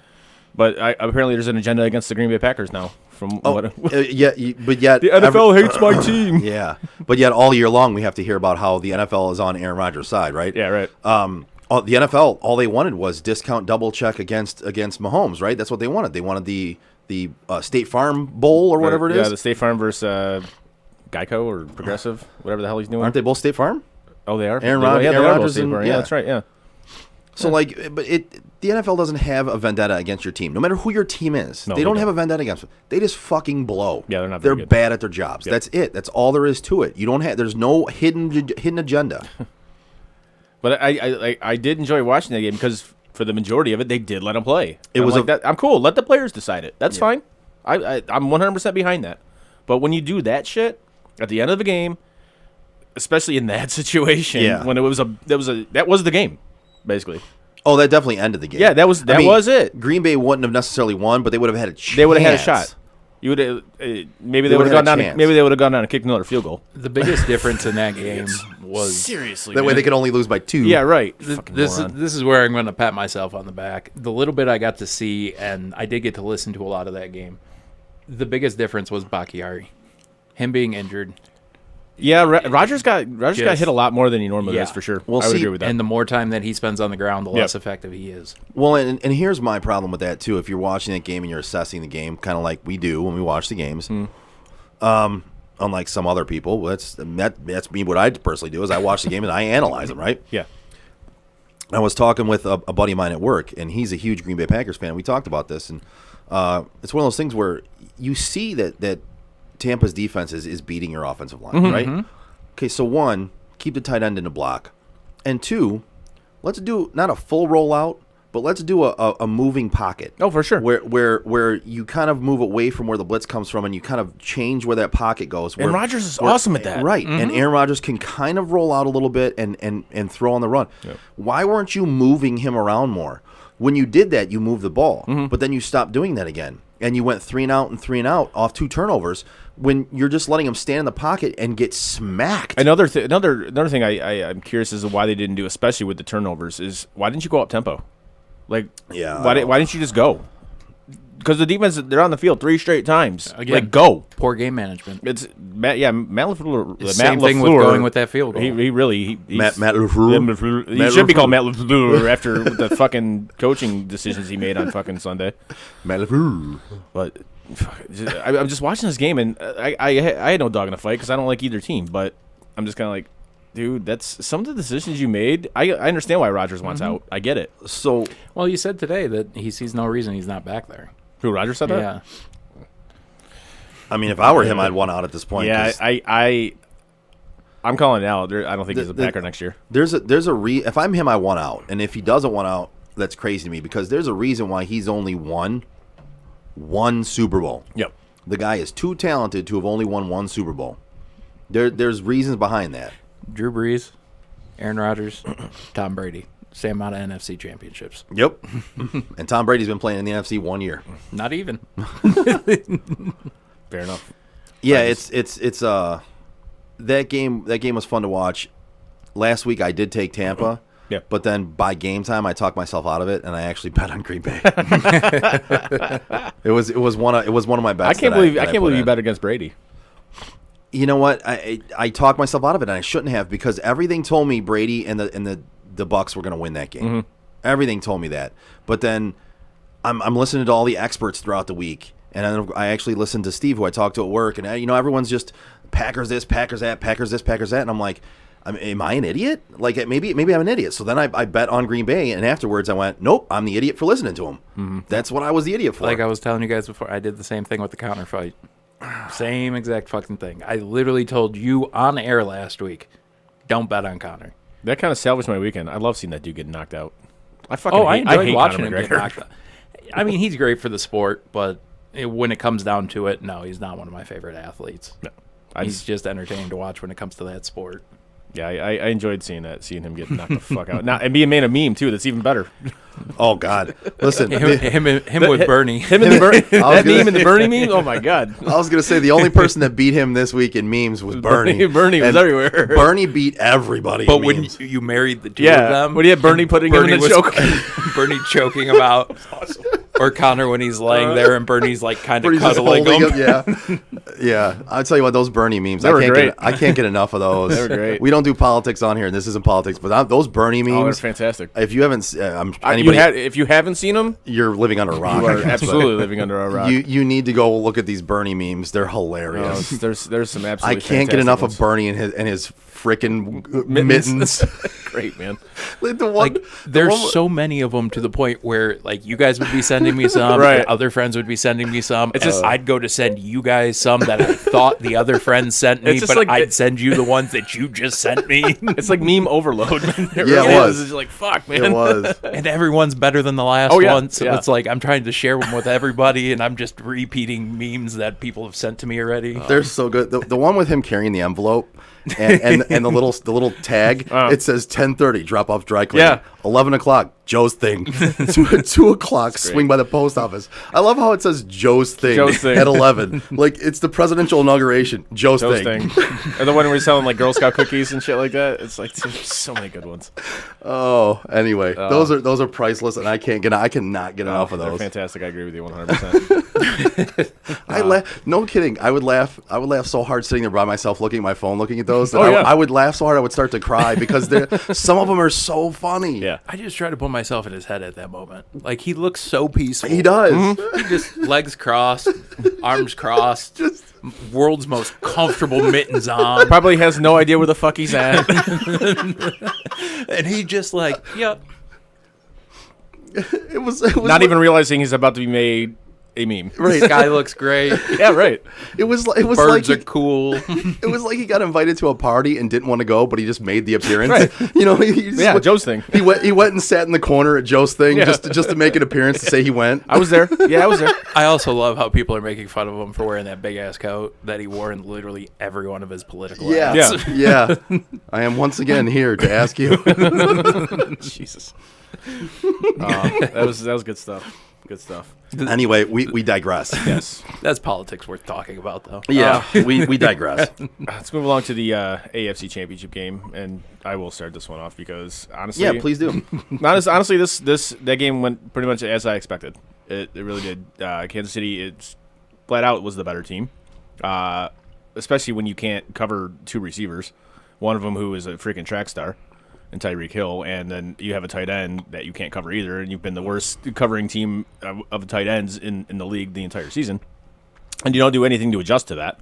But apparently there's an agenda against the Green Bay Packers now. But yet the NFL hates my team. Yeah, but yet all year long we have to hear about how the NFL is on Aaron Rodgers' side, right? Yeah, right. The NFL, all they wanted was discount double check against Mahomes, right? That's what they wanted. They wanted the State Farm Bowl or whatever it is. Yeah, the State Farm versus Geico or Progressive, whatever the hell he's doing. Aren't they both State Farm? Oh, they are. Aaron Rodgers, yeah, that's right. Yeah. So the NFL doesn't have a vendetta against your team, no matter who your team is. No, they don't have a vendetta against them. They just fucking blow. Yeah, they're not. They're bad at their jobs. That's it. That's all there is to it. You don't have. There's no hidden agenda. But I did enjoy watching that game because for the majority of it, they did let them play. I'm cool. Let the players decide it. That's fine. I'm 100% behind that. But when you do that shit at the end of the game, especially in that situation, when that was the game, basically. Oh, that definitely ended the game. Yeah, that was it. Green Bay wouldn't have necessarily won, but they would have had a chance. They would have had a shot. You would have maybe they would have gone down. Maybe they would have gone down and kicked another field goal. The biggest difference in that game was seriously that way they could only lose by 2. Yeah, right. This is where I'm going to pat myself on the back. The little bit I got to see, and I did get to listen to a lot of that game. The biggest difference was Bakhtiari, him being injured. Yeah, Rodgers got hit a lot more than he normally does, for sure. I would agree with that. And the more time that he spends on the ground, the less effective he is. Well, and here's my problem with that too. If you're watching that game and you're assessing the game, kind of like we do when we watch the games, unlike some other people, that's me. What I personally do is I watch the game and I analyze them. Right? Yeah. I was talking with a buddy of mine at work, and he's a huge Green Bay Packers fan. We talked about this, and it's one of those things where you see that Tampa's defense is beating your offensive line, right? Okay, so 1, keep the tight end in the block. And 2, let's do not a full rollout, but let's do a moving pocket. Oh, for sure. Where you kind of move away from where the blitz comes from and you kind of change where that pocket goes. And Rodgers is awesome at that. Right. And Aaron Rodgers can kind of roll out a little bit and throw on the run. Yep. Why weren't you moving him around more? When you did that, you moved the ball. But then you stopped doing that again. And you went 3 and out and 3 and out off 2 turnovers when you're just letting him stand in the pocket and get smacked. Another thing I'm curious as to why they didn't do, especially with the turnovers, is why didn't you go up tempo? Why didn't you just go? Because the defense, they're on the field 3 straight times. Again, go. Poor game management. It's Matt LaFleur. Same thing with going with that field goal. Matt LaFleur. He should be called Matt LaFleur after the fucking coaching decisions he made on fucking Sunday. Matt LaFleur. But I'm just watching this game, and I had no dog in the fight because I don't like either team. But I'm just kind of like, dude, that's some of the decisions you made. I understand why Rodgers wants out. I get it. So, well, you said today that he sees no reason he's not back there. Who, Rodgers said that? Yeah. I mean, if I were him, I'd want out at this point. Yeah, I'm calling it out. I don't think he's a Packer next year. There's a if I'm him, I want out, and if he doesn't want out, that's crazy to me because there's a reason why he's only won one Super Bowl. Yep. The guy is too talented to have only won one Super Bowl. There's reasons behind that. Drew Brees, Aaron Rodgers, Tom Brady. Same amount of NFC championships. Yep. And Tom Brady's been playing in the NFC 1 year. Not even. Fair enough. Yeah, it's that game was fun to watch. Last week I did take Tampa. Yeah. But then by game time I talked myself out of it and I actually bet on Green Bay. It was one of my bets. I can't believe you bet against Brady. You know what? I talked myself out of it and I shouldn't have because everything told me Brady and the Bucs were going to win that game. Mm-hmm. Everything told me that. But then I'm listening to all the experts throughout the week. And then I actually listened to Steve, who I talked to at work, and everyone's just Packers this, Packers that, Packers this, Packers that, and I'm like, am I an idiot? Like maybe I'm an idiot. So then I bet on Green Bay, and afterwards I went, nope, I'm the idiot for listening to him. Mm-hmm. That's what I was the idiot for. Like I was telling you guys before, I did the same thing with the counter fight. Same exact fucking thing. I literally told you on air last week, don't bet on Conor. That kind of salvaged my weekend. I love seeing that dude get knocked out. I enjoyed hate watching Conor him get McGregor. knocked out. I mean, he's great for the sport, but when it comes down to it, no, he's not one of my favorite athletes. No, he's just entertaining to watch when it comes to that sport. Yeah, I enjoyed seeing him get knocked the fuck out. Now and being made a meme too. That's even better. Oh God! Listen, him with Bernie. Him and the Bernie. That meme and the Bernie meme. Oh my God! I was gonna say the only person that beat him this week in memes was Bernie. Bernie was everywhere. Bernie beat everybody. But in when memes. you married the two of them, when you had Bernie putting him in the choke, Bernie choking him out, or Conor when he's laying there and Bernie's like kind of Bernie's just cuddling holding him. Yeah. I'll tell you what, those Bernie memes, They were great. I can't get enough of those. They were great. We don't do politics on here, and this isn't politics, but those Bernie memes, oh, they're fantastic. If you haven't, if you haven't seen them, you're living under a rock. You are I guess, absolutely living under a rock. You need to go look at these Bernie memes. They're hilarious. There's some absolutely. I can't get enough of Bernie and his freaking mittens. Great, man. There's so many of them to the point where like you guys would be sending me some, Right. other friends would be sending me some. It's just I'd go to send you guys some that I thought the other friends sent me, but I'd send you the ones that you just sent me. It's like meme overload. Man. It was. It's like fuck, man. It was. And everyone's better than the last yeah, one, so yeah. it's like I'm trying to share them with everybody, and I'm just repeating memes that people have sent to me already. They're so good. The one with him carrying the envelope and the little tag, it says 10:30, drop off dry cleaning. Yeah. 11 o'clock, Joe's thing. 2 o'clock, swing by the post office. I love how it says Joe's thing, at 11. Like it's the presidential inauguration. Joe's thing. And the one where we're selling like Girl Scout cookies and shit like that. It's like there's so many good ones. Oh, anyway, those are priceless, and I cannot get enough of They're those. fantastic. I agree with you 100%. No kidding. I would laugh so hard sitting there by myself, looking at my phone, looking at those. That Oh, yeah. I would laugh so hard I would start to cry because some of them are so funny. Yeah. I just try to put myself in his head at that moment. Like he looks so peaceful. He does. He just legs crossed, arms crossed, world's most comfortable mittens on. Probably has no idea where the fuck he's at. And he just like, yep. It was Not even realizing he's about to be made a meme. Right. The sky looks great. Yeah, right. It was Birds like are cool. It was like he got invited to a party and didn't want to go, but he just made the appearance. Right. You know, he just Yeah, went- Joe's thing. He went and sat in the corner at Joe's thing Yeah. just to make an appearance to say he went. I was there. Yeah, I was there. I also love how people are making fun of him for wearing that big ass coat that he wore in literally every one of his political ads. Yeah. I am once again here to ask you. Jesus. That was good stuff. Good stuff. Anyway, we digress. Yes. That's politics worth talking about, though. Yeah, we digress. Let's move along to the AFC Championship game, and I will start this one off because honestly, Yeah, please do. honestly, that game went pretty much as I expected. It really did. Kansas City, it's flat out was the better team, especially when you can't cover two receivers, one of them who is a freaking track star, and Tyreek Hill, and then you have a tight end that you can't cover either, and you've been the worst covering team of tight ends in the league the entire season, and you don't do anything to adjust to that.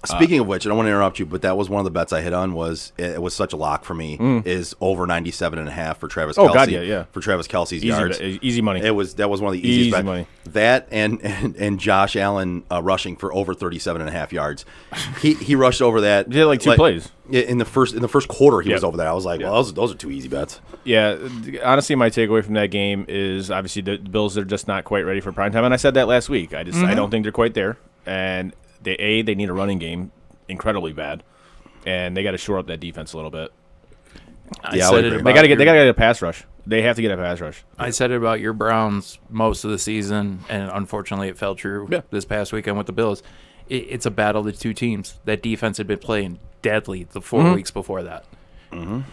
Speaking of which, I don't want to interrupt you, but that was one of the bets I hit on. It was such a lock for me. Is over 97.5 for Travis Kelce. Oh God, yeah. For Travis Kelce's yards, easy money. That was one of the easiest bets. money. That and Josh Allen rushing for over 37.5 yards. He rushed over that. He had like two plays in the first quarter. He was over there. I was like, well, those are two easy bets. Yeah, honestly, my takeaway from that game is obviously the Bills are just not quite ready for prime time, and I said that last week. I don't think they're quite there, and they need a running game incredibly bad, and they got to shore up that defense a little bit. They got to get a pass rush. They have to get a pass rush. I said it about your Browns most of the season, and unfortunately, it fell true this past weekend with the Bills. It's a battle of two teams. That defense had been playing deadly the 4 weeks before that.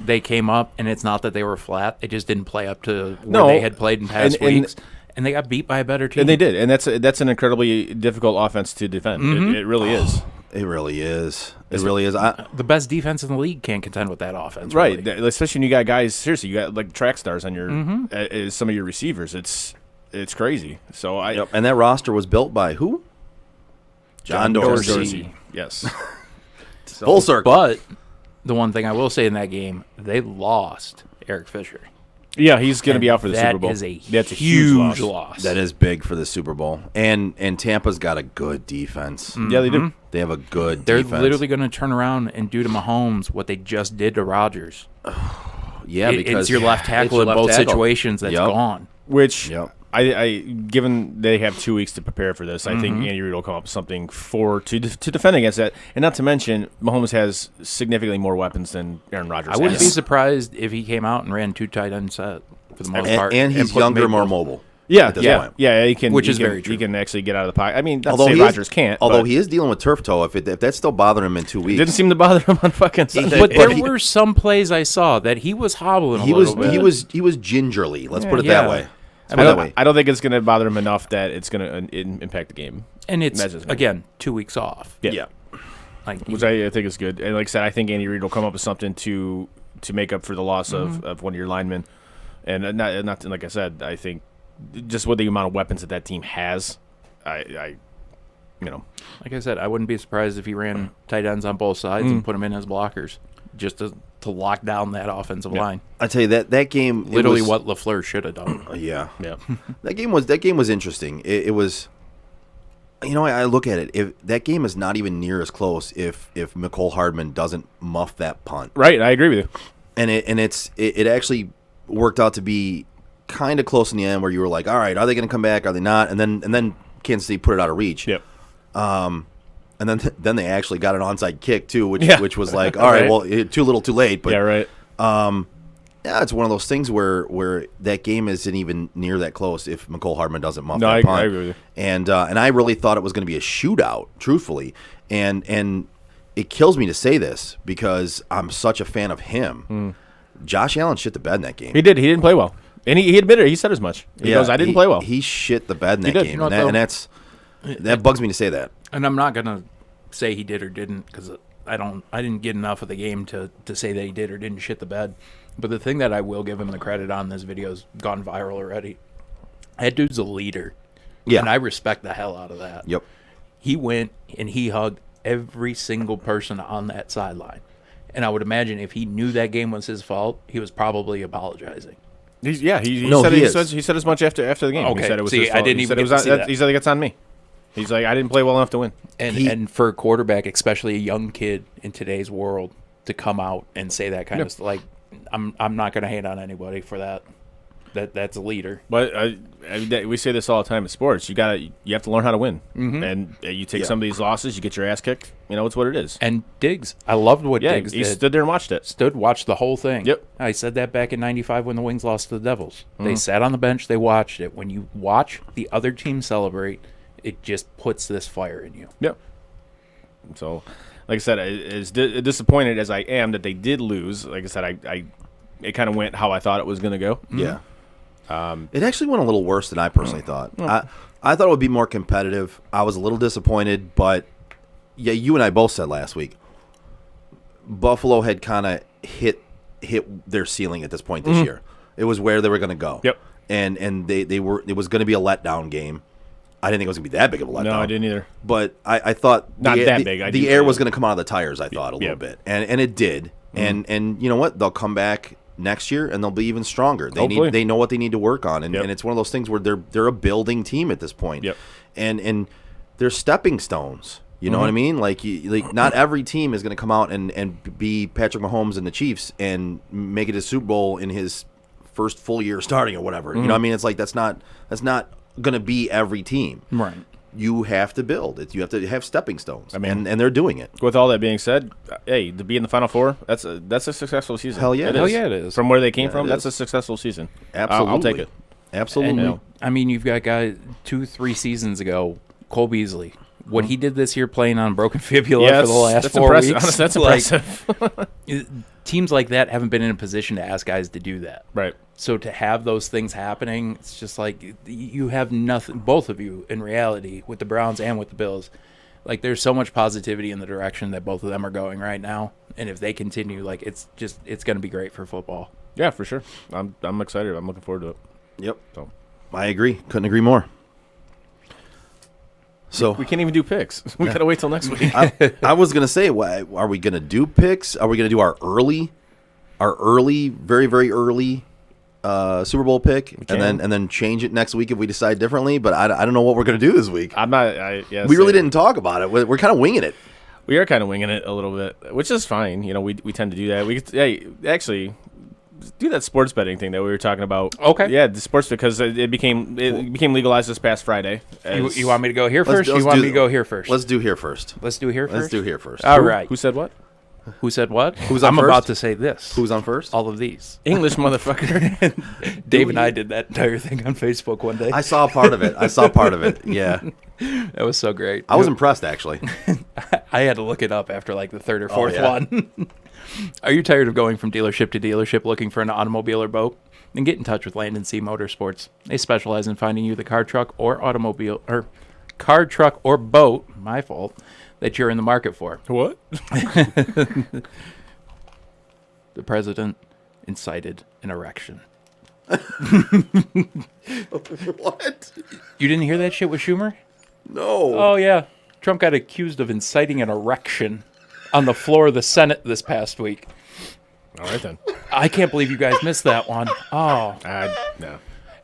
They came up, and it's not that they were flat. They just didn't play up to where they had played in past weeks. And they got beat by a better team. And they did. And that's an incredibly difficult offense to defend. It really is. It really is. It really is. The best defense in the league can't contend with that offense. Right. Really. Especially when you got guys, seriously, you got like track stars on your as some of your receivers. It's crazy. So And that roster was built by who? John Dorsey. Yes. Full circle. But the one thing I will say in that game, they lost Eric Fisher. Yeah, he's going to be out for the Super Bowl. That's a huge loss. That is big for the Super Bowl. And Tampa's got a good defense. Yeah, they do. They have a good They're defense. literally going to turn around and do to Mahomes what they just did to Rodgers. Yeah, because it's your left tackle in both situations that's gone. Which I given they have 2 weeks to prepare for this, I think Andy Reid will come up with something to defend against that. And not to mention, Mahomes has significantly more weapons than Aaron Rodgers. I wouldn't be surprised if he came out and ran 2 tight end set for the most part. And he's younger, more mobile. Yeah, he can. Which is very true. He can actually get out of the pocket. I mean, not to say Rodgers can't. Although he is dealing with turf toe, if that's still bothering him in 2 weeks, it didn't seem to bother him on fucking Sunday. But there were some plays I saw that he was hobbling a little bit. He was gingerly. Let's put it that way. I don't think it's going to bother him enough that it's going to impact the game. And it's, again, 2 weeks off. Yeah. Which I think is good. And like I said, I think Andy Reid will come up with something to make up for the loss of one of your linemen. And not like I said, I think just with the amount of weapons that team has, like I said, I wouldn't be surprised if he ran tight ends on both sides and put them in as blockers just to lock down that offensive line. I tell you that game literally what LaFleur should have done. Yeah. that game was interesting. It was. I look at it. If that game is not even near as close, if Mecole Hardman doesn't muff that punt, right? I agree with you. And it actually worked out to be kind of close in the end, where you were like, all right, are they going to come back? Are they not? And then Kansas City put it out of reach. Yep. And then they actually got an onside kick too, which was like, all right, well, too little, too late. But yeah, right. It's one of those things where that game isn't even near that close if Mecole Hardman doesn't muff that punt. I agree with you. And I really thought it was going to be a shootout, truthfully. And it kills me to say this because I'm such a fan of him. Josh Allen shit the bed in that game. He did. He didn't play well. And he admitted it. He said as much. He goes, I didn't play well. He shit the bed in that game. That bugs me to say that. And I'm not going to say he did or didn't because I didn't get enough of the game to say that he did or didn't shit the bed. But the thing that I will give him the credit on, this video's gone viral already. That dude's a leader. Yeah. And I respect the hell out of that. Yep. He went and he hugged every single person on that sideline. And I would imagine if he knew that game was his fault, he was probably apologizing. He said as much after the game. Okay. He said it was his fault. I didn't even get to see that. He said it's on me. He's like, I didn't play well enough to win. And for a quarterback, especially a young kid in today's world, to come out and say that kind of stuff, like, I'm not going to hate on anybody for that. That's a leader. But we say this all the time in sports. You have to learn how to win, and you take some of these losses, you get your ass kicked. It's what it is. And Diggs, I loved what Diggs did. He stood there and watched it. Watched the whole thing. Yep. I said that back in '95 when the Wings lost to the Devils. They sat on the bench, they watched it. When you watch the other team celebrate, it just puts this fire in you. Yep. So, like I said, as disappointed as I am that they did lose, like I said, it kind of went how I thought it was going to go. Yeah. It actually went a little worse than I personally thought. I thought it would be more competitive. I was a little disappointed, but yeah, you and I both said last week, Buffalo had kind of hit their ceiling at this point this year. It was where they were going to go. Yep. And they were. It was going to be a letdown game. I didn't think it was going to be that big of a letdown. No, I didn't either. But I thought Not that big. The air was going to come out of the tires, I thought, a little bit. And it did. Mm-hmm. And you know what? They'll come back next year and they'll be even stronger. Hopefully. They know what they need to work on. And it's one of those things where they're a building team at this point. Yep. And they're stepping stones. You know what I mean? Like not every team is going to come out and be Patrick Mahomes and the Chiefs and make it a Super Bowl in his first full year starting or whatever. You know what I mean? It's like that's not going to be every team. Right. You have to build it. You have to have stepping stones. I mean, and they're doing it. With all that being said, hey, to be in the Final Four, that's a successful season. Hell yeah, it is. From where they came from, it that's is. a successful season. Absolutely. I'll take it. Absolutely. And, I mean, you've got guys 2-3 seasons ago, Cole Beasley. What he did this year playing on broken fibula for the last 4 impressive. weeks. That's impressive. Teams like that haven't been in a position to ask guys to do that. Right. So to have those things happening, it's just like you have nothing, both of you in reality, with the Browns and with the Bills. Like there's so much positivity in the direction that both of them are going right now. And if they continue, like it's going to be great for football. Yeah, for sure. I'm excited. I'm looking forward to it. Yep. So I agree. Couldn't agree more. So we can't even do picks. We gotta wait till next week. I was gonna say, are we gonna do picks? Are we gonna do our early, very very early Super Bowl pick, and then change it next week if we decide differently? But I don't know what we're gonna do this week. We really didn't talk about it. We're kind of winging it. We are kind of winging it a little bit, which is fine. You know, we tend to do that. Actually, do that sports betting thing that we were talking about. Okay. Yeah, the sports because it became legalized this past Friday. You want me to go here first? You want me to go here first? Let's do here first. Let's do here first. Let's do here first. All right. Who said what? Who said what? Who's on I'm first? about to say this. Who's on first? All of these. English motherfucker. Dave and I did that entire thing on Facebook one day. I saw part of it. Yeah. That was so great. I was impressed, actually. I had to look it up after like the third or fourth one. Are you tired of going from dealership to dealership looking for an automobile or boat? Then get in touch with Land & Sea Motorsports. They specialize in finding you the car, truck, or boat, my fault, that you're in the market for. What? The president incited an erection. What? You didn't hear that shit with Schumer? No. Oh, yeah. Trump got accused of inciting an erection on the floor of the Senate this past week. All right, then. I can't believe you guys missed that one. Oh. No.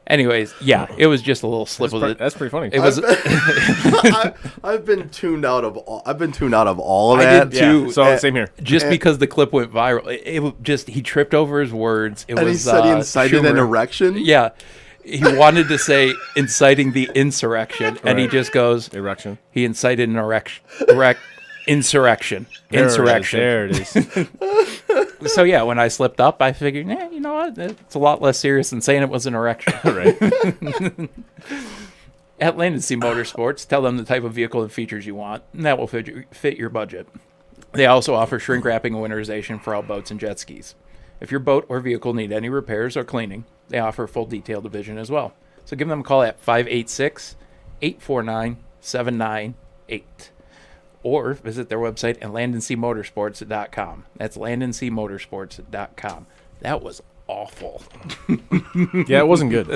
Anyways, yeah, it was just a little slip of it. That's pretty funny. It was. I've been tuned out of all of that. I did too. Yeah, so same here. Just because the clip went viral, it just he tripped over his words. It And was. he said he incited an erection. Yeah, he wanted to say inciting the insurrection, and he just goes erection. He incited an erection. Insurrection. There it is. So yeah, when I slipped up, I figured, you know what? It's a lot less serious than saying it was an erection. Right. At Land & Sea Motorsports, tell them the type of vehicle and features you want, and that will fit your budget. They also offer shrink wrapping and winterization for all boats and jet skis. If your boat or vehicle need any repairs or cleaning, they offer full detail division as well. So give them a call at 586-849-798. Or visit their website at landandseamotorsports.com. That's landandseamotorsports.com. That was awful. Yeah, it wasn't good.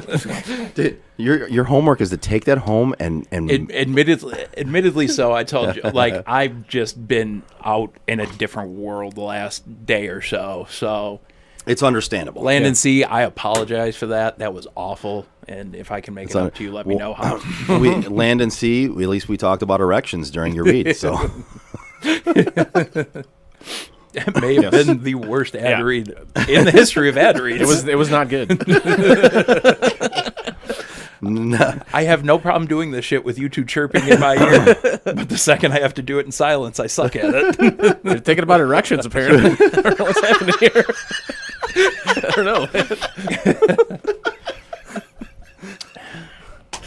Dude, your homework is to take that home and Admittedly so, I told you. Like, I've just been out in a different world the last day or so. So it's understandable. Land & Sea, I apologize for that. That was awful. And if I can make it up to you, let me know how. Land & Sea, at least we talked about erections during your read. So it may have been the worst ad read in the history of ad reads. It was not good. No. I have no problem doing this shit with you two chirping in my ear, but the second I have to do it in silence, I suck at it. You're thinking about erections, apparently. I don't know what's happening here. I don't know.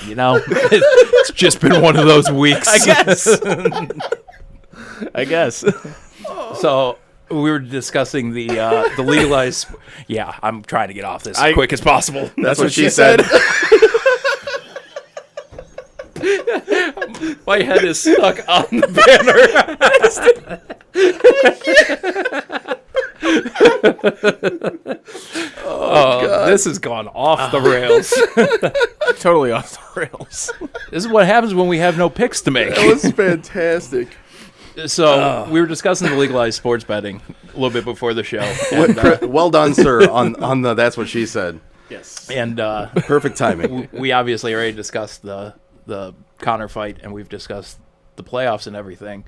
You know, it's just been one of those weeks. I guess. So we were discussing the legalized. Yeah, I'm trying to get off this as quick as possible. That's what she said. My head is stuck on the banner. Oh, this has gone off the rails. Totally off the rails. This is what happens when we have no picks to make. That was fantastic. So we were discussing the legalized sports betting a little bit before the show. And, Well done, sir, on the That's What She Said. Yes. and Perfect timing. we obviously already discussed the Conor fight, and we've discussed the playoffs and everything.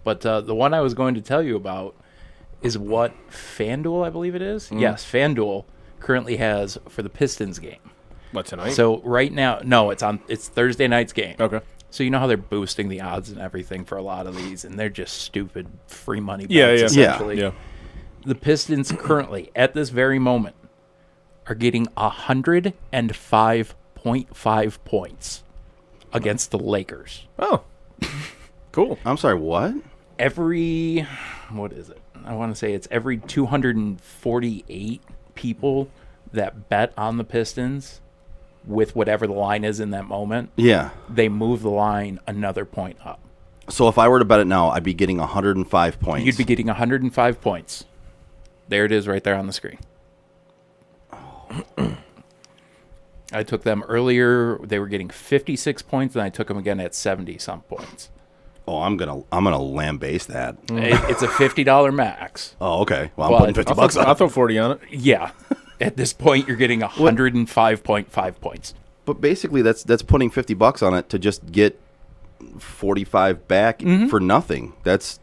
But the one I was going to tell you about is what FanDuel, I believe it is. Yes, FanDuel currently has for the Pistons game. What, tonight? So right now, no, it's Thursday night's game. Okay. So you know how they're boosting the odds and everything for a lot of these, and they're just stupid free money bets, Yeah. essentially. Yeah. The Pistons currently, at this very moment, are getting 105.5 points against the Lakers. Oh. Cool. I'm sorry, what? What is it? I want to say it's every 248 people that bet on the Pistons with whatever the line is in that moment. Yeah. They move the line another point up. So if I were to bet it now, I'd be getting 105 points. You'd be getting 105 points. There it is right there on the screen. I took them earlier. They were getting 56 points, and I took them again at 70-some points. Oh, I'm gonna lambaste that. It's a $50 max. Oh, okay. Well, I'm But putting 50 bucks on I'll it. throw 40 on it. Yeah. At this point, you're getting 105.5 points. But basically, that's putting 50 bucks on it to just get 45 back for nothing. That's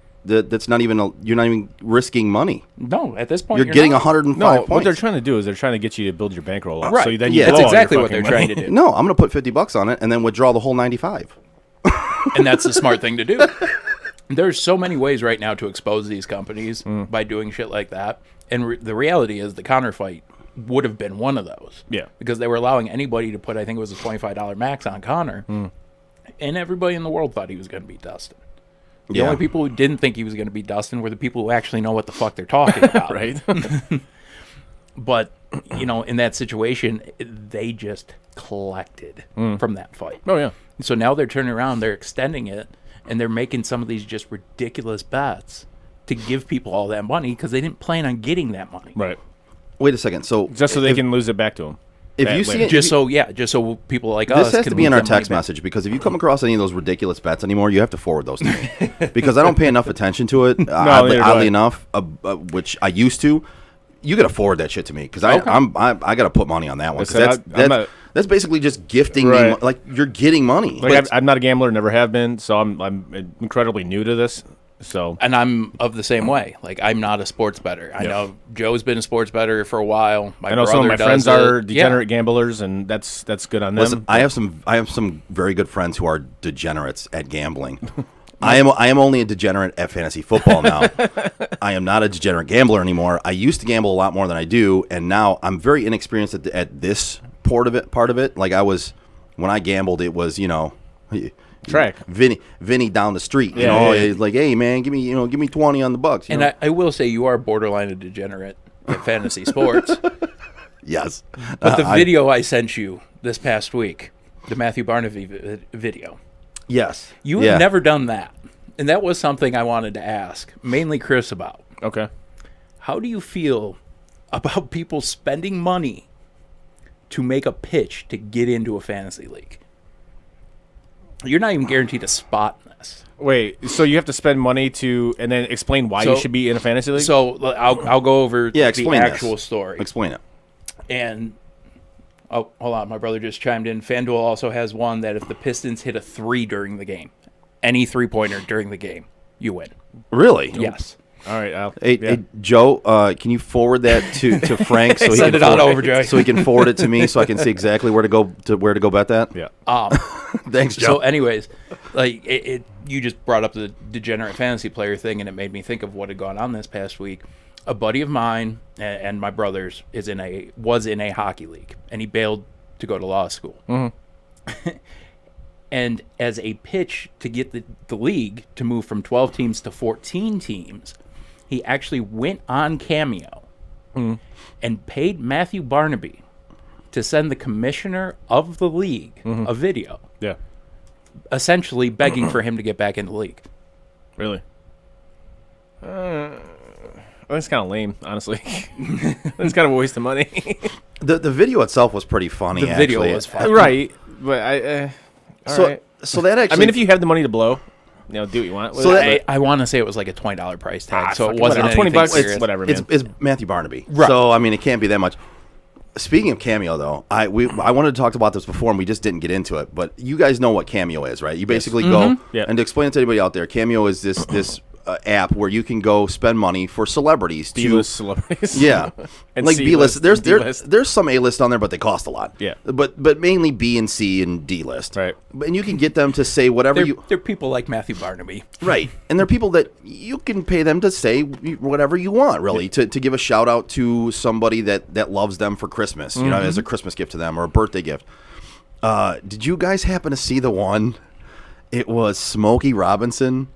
not even you're not even risking money. No, at this point, You're getting not. 105 No, points. what they're trying to do is they're trying to get you to build your bankroll up. Right. So then Yeah. you That's blow all your exactly what fucking they're money. trying to do. No, I'm going to put 50 bucks on it and then withdraw the whole 95. And that's the smart thing to do. There's so many ways right now to expose these companies by doing shit like that. And the reality is the Conor fight would have been one of those. Yeah. Because they were allowing anybody to put, I think it was a $25 max on Conor. And everybody in the world thought he was going to beat Dustin. The Yeah. only people who didn't think he was going to beat Dustin were the people who actually know what the fuck they're talking about. Right. But, in that situation, they just collected from that fight. Oh, yeah. So now they're turning around, they're extending it, and they're making some of these just ridiculous bets to give people all that money because they didn't plan on getting that money. Right. Wait a second. So Just so they can lose it back to them. if you see it, Just so people like us this has can to be in move our that money text back. message because if you come across any of those ridiculous bets anymore, you have to forward those to me because I don't pay enough attention to it. neither do I. Oddly enough, which I used to. You got to forward that shit to me because I got to put money on that one. 'Cause that's basically just gifting me. Right. Like you're getting money. Like I'm not a gambler, never have been, so I'm incredibly new to this. So And I'm of the same way. Like, I'm not a sports bettor. I know Joe's been a sports bettor for a while. I know some of my friends are degenerate gamblers, and that's good on them. Listen, I have some very good friends who are degenerates at gambling. I am only a degenerate at fantasy football now. I am not a degenerate gambler anymore. I used to gamble a lot more than I do, and now I'm very inexperienced at this part of it. Like I was when I gambled, it was track Vinny down the street. He's like, hey man, give me 20 on the bucks. And I will say you are borderline a degenerate at fantasy sports. Yes, But the video I sent you this past week, the Matthew Barnaby video. Yes. You have never done that. And that was something I wanted to ask, mainly Chris, about. Okay. How do you feel about people spending money to make a pitch to get into a fantasy league? You're not even guaranteed a spot in this. Wait, so you have to spend money to and then explain why you should be in a fantasy league? So I'll go over the explain actual this. story. Explain it. And oh, hold on, my brother just chimed in. FanDuel also has one that if the Pistons hit a 3 during the game, any 3-pointer during the game, you win. Really? Yes. All right. Hey, Joe, can you forward that to Frank so he Send can it on forward, over, Joey. so he can forward it to me so I can see exactly where to go bet that? Yeah. Thanks, Joe. So, anyways, like you just brought up the degenerate fantasy player thing, and it made me think of what had gone on this past week. A buddy of mine and my brother's was in a hockey league, and he bailed to go to law school. Mm-hmm. And as a pitch to get the league to move from 12 teams to 14 teams, he actually went on Cameo and paid Matthew Barnaby to send the commissioner of the league a video. Yeah. Essentially begging for him to get back in the league. Really? Well, that's kind of lame, honestly. It's kind of a waste of money. The video itself was pretty funny. The video actually. was funny. Right, but all right. So that actually. I mean, if you have the money to blow, do what you want. So that- I want to say it was like a $20 price tag, so it fuck it, wasn't whatever. anything $20, serious. whatever, man. it's Matthew Barnaby. Right. So I mean, it can't be that much. Speaking of Cameo, though, I wanted to talk about this before, and we just didn't get into it. But you guys know what Cameo is, right? You basically go Yeah. and to explain it to anybody out there. Cameo is this app where you can go spend money for celebrities. B-list celebrities. Yeah, And like C-list, B-list. D-list. There's some A-list on there, but they cost a lot. Yeah. but mainly B and C and D-list. Right. And you can get them to say whatever They're people like Matthew Barnaby. Right. And they're people that you can pay them to say whatever you want, really, to give a shout out to somebody that loves them for Christmas, you know, as a Christmas gift to them or a birthday gift. Did you guys happen to see the one? It was Smokey Robinson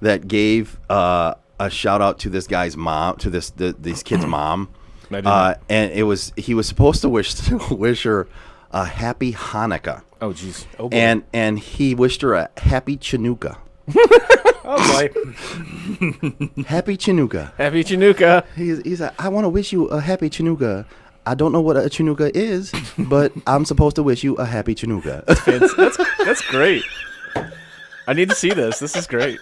that gave a shout out to this guy's mom, to these kids' mom. And he was supposed to wish her a happy Hanukkah. Oh, jeez. Oh, And he wished her a happy Chanukah. oh boy. Happy Chanukah. Happy Chanukah. He's like, I want to wish you a happy Chanukah. I don't know what a Chanukah is, but I'm supposed to wish you a happy Chanukah. That's great. I need to see this. This is great.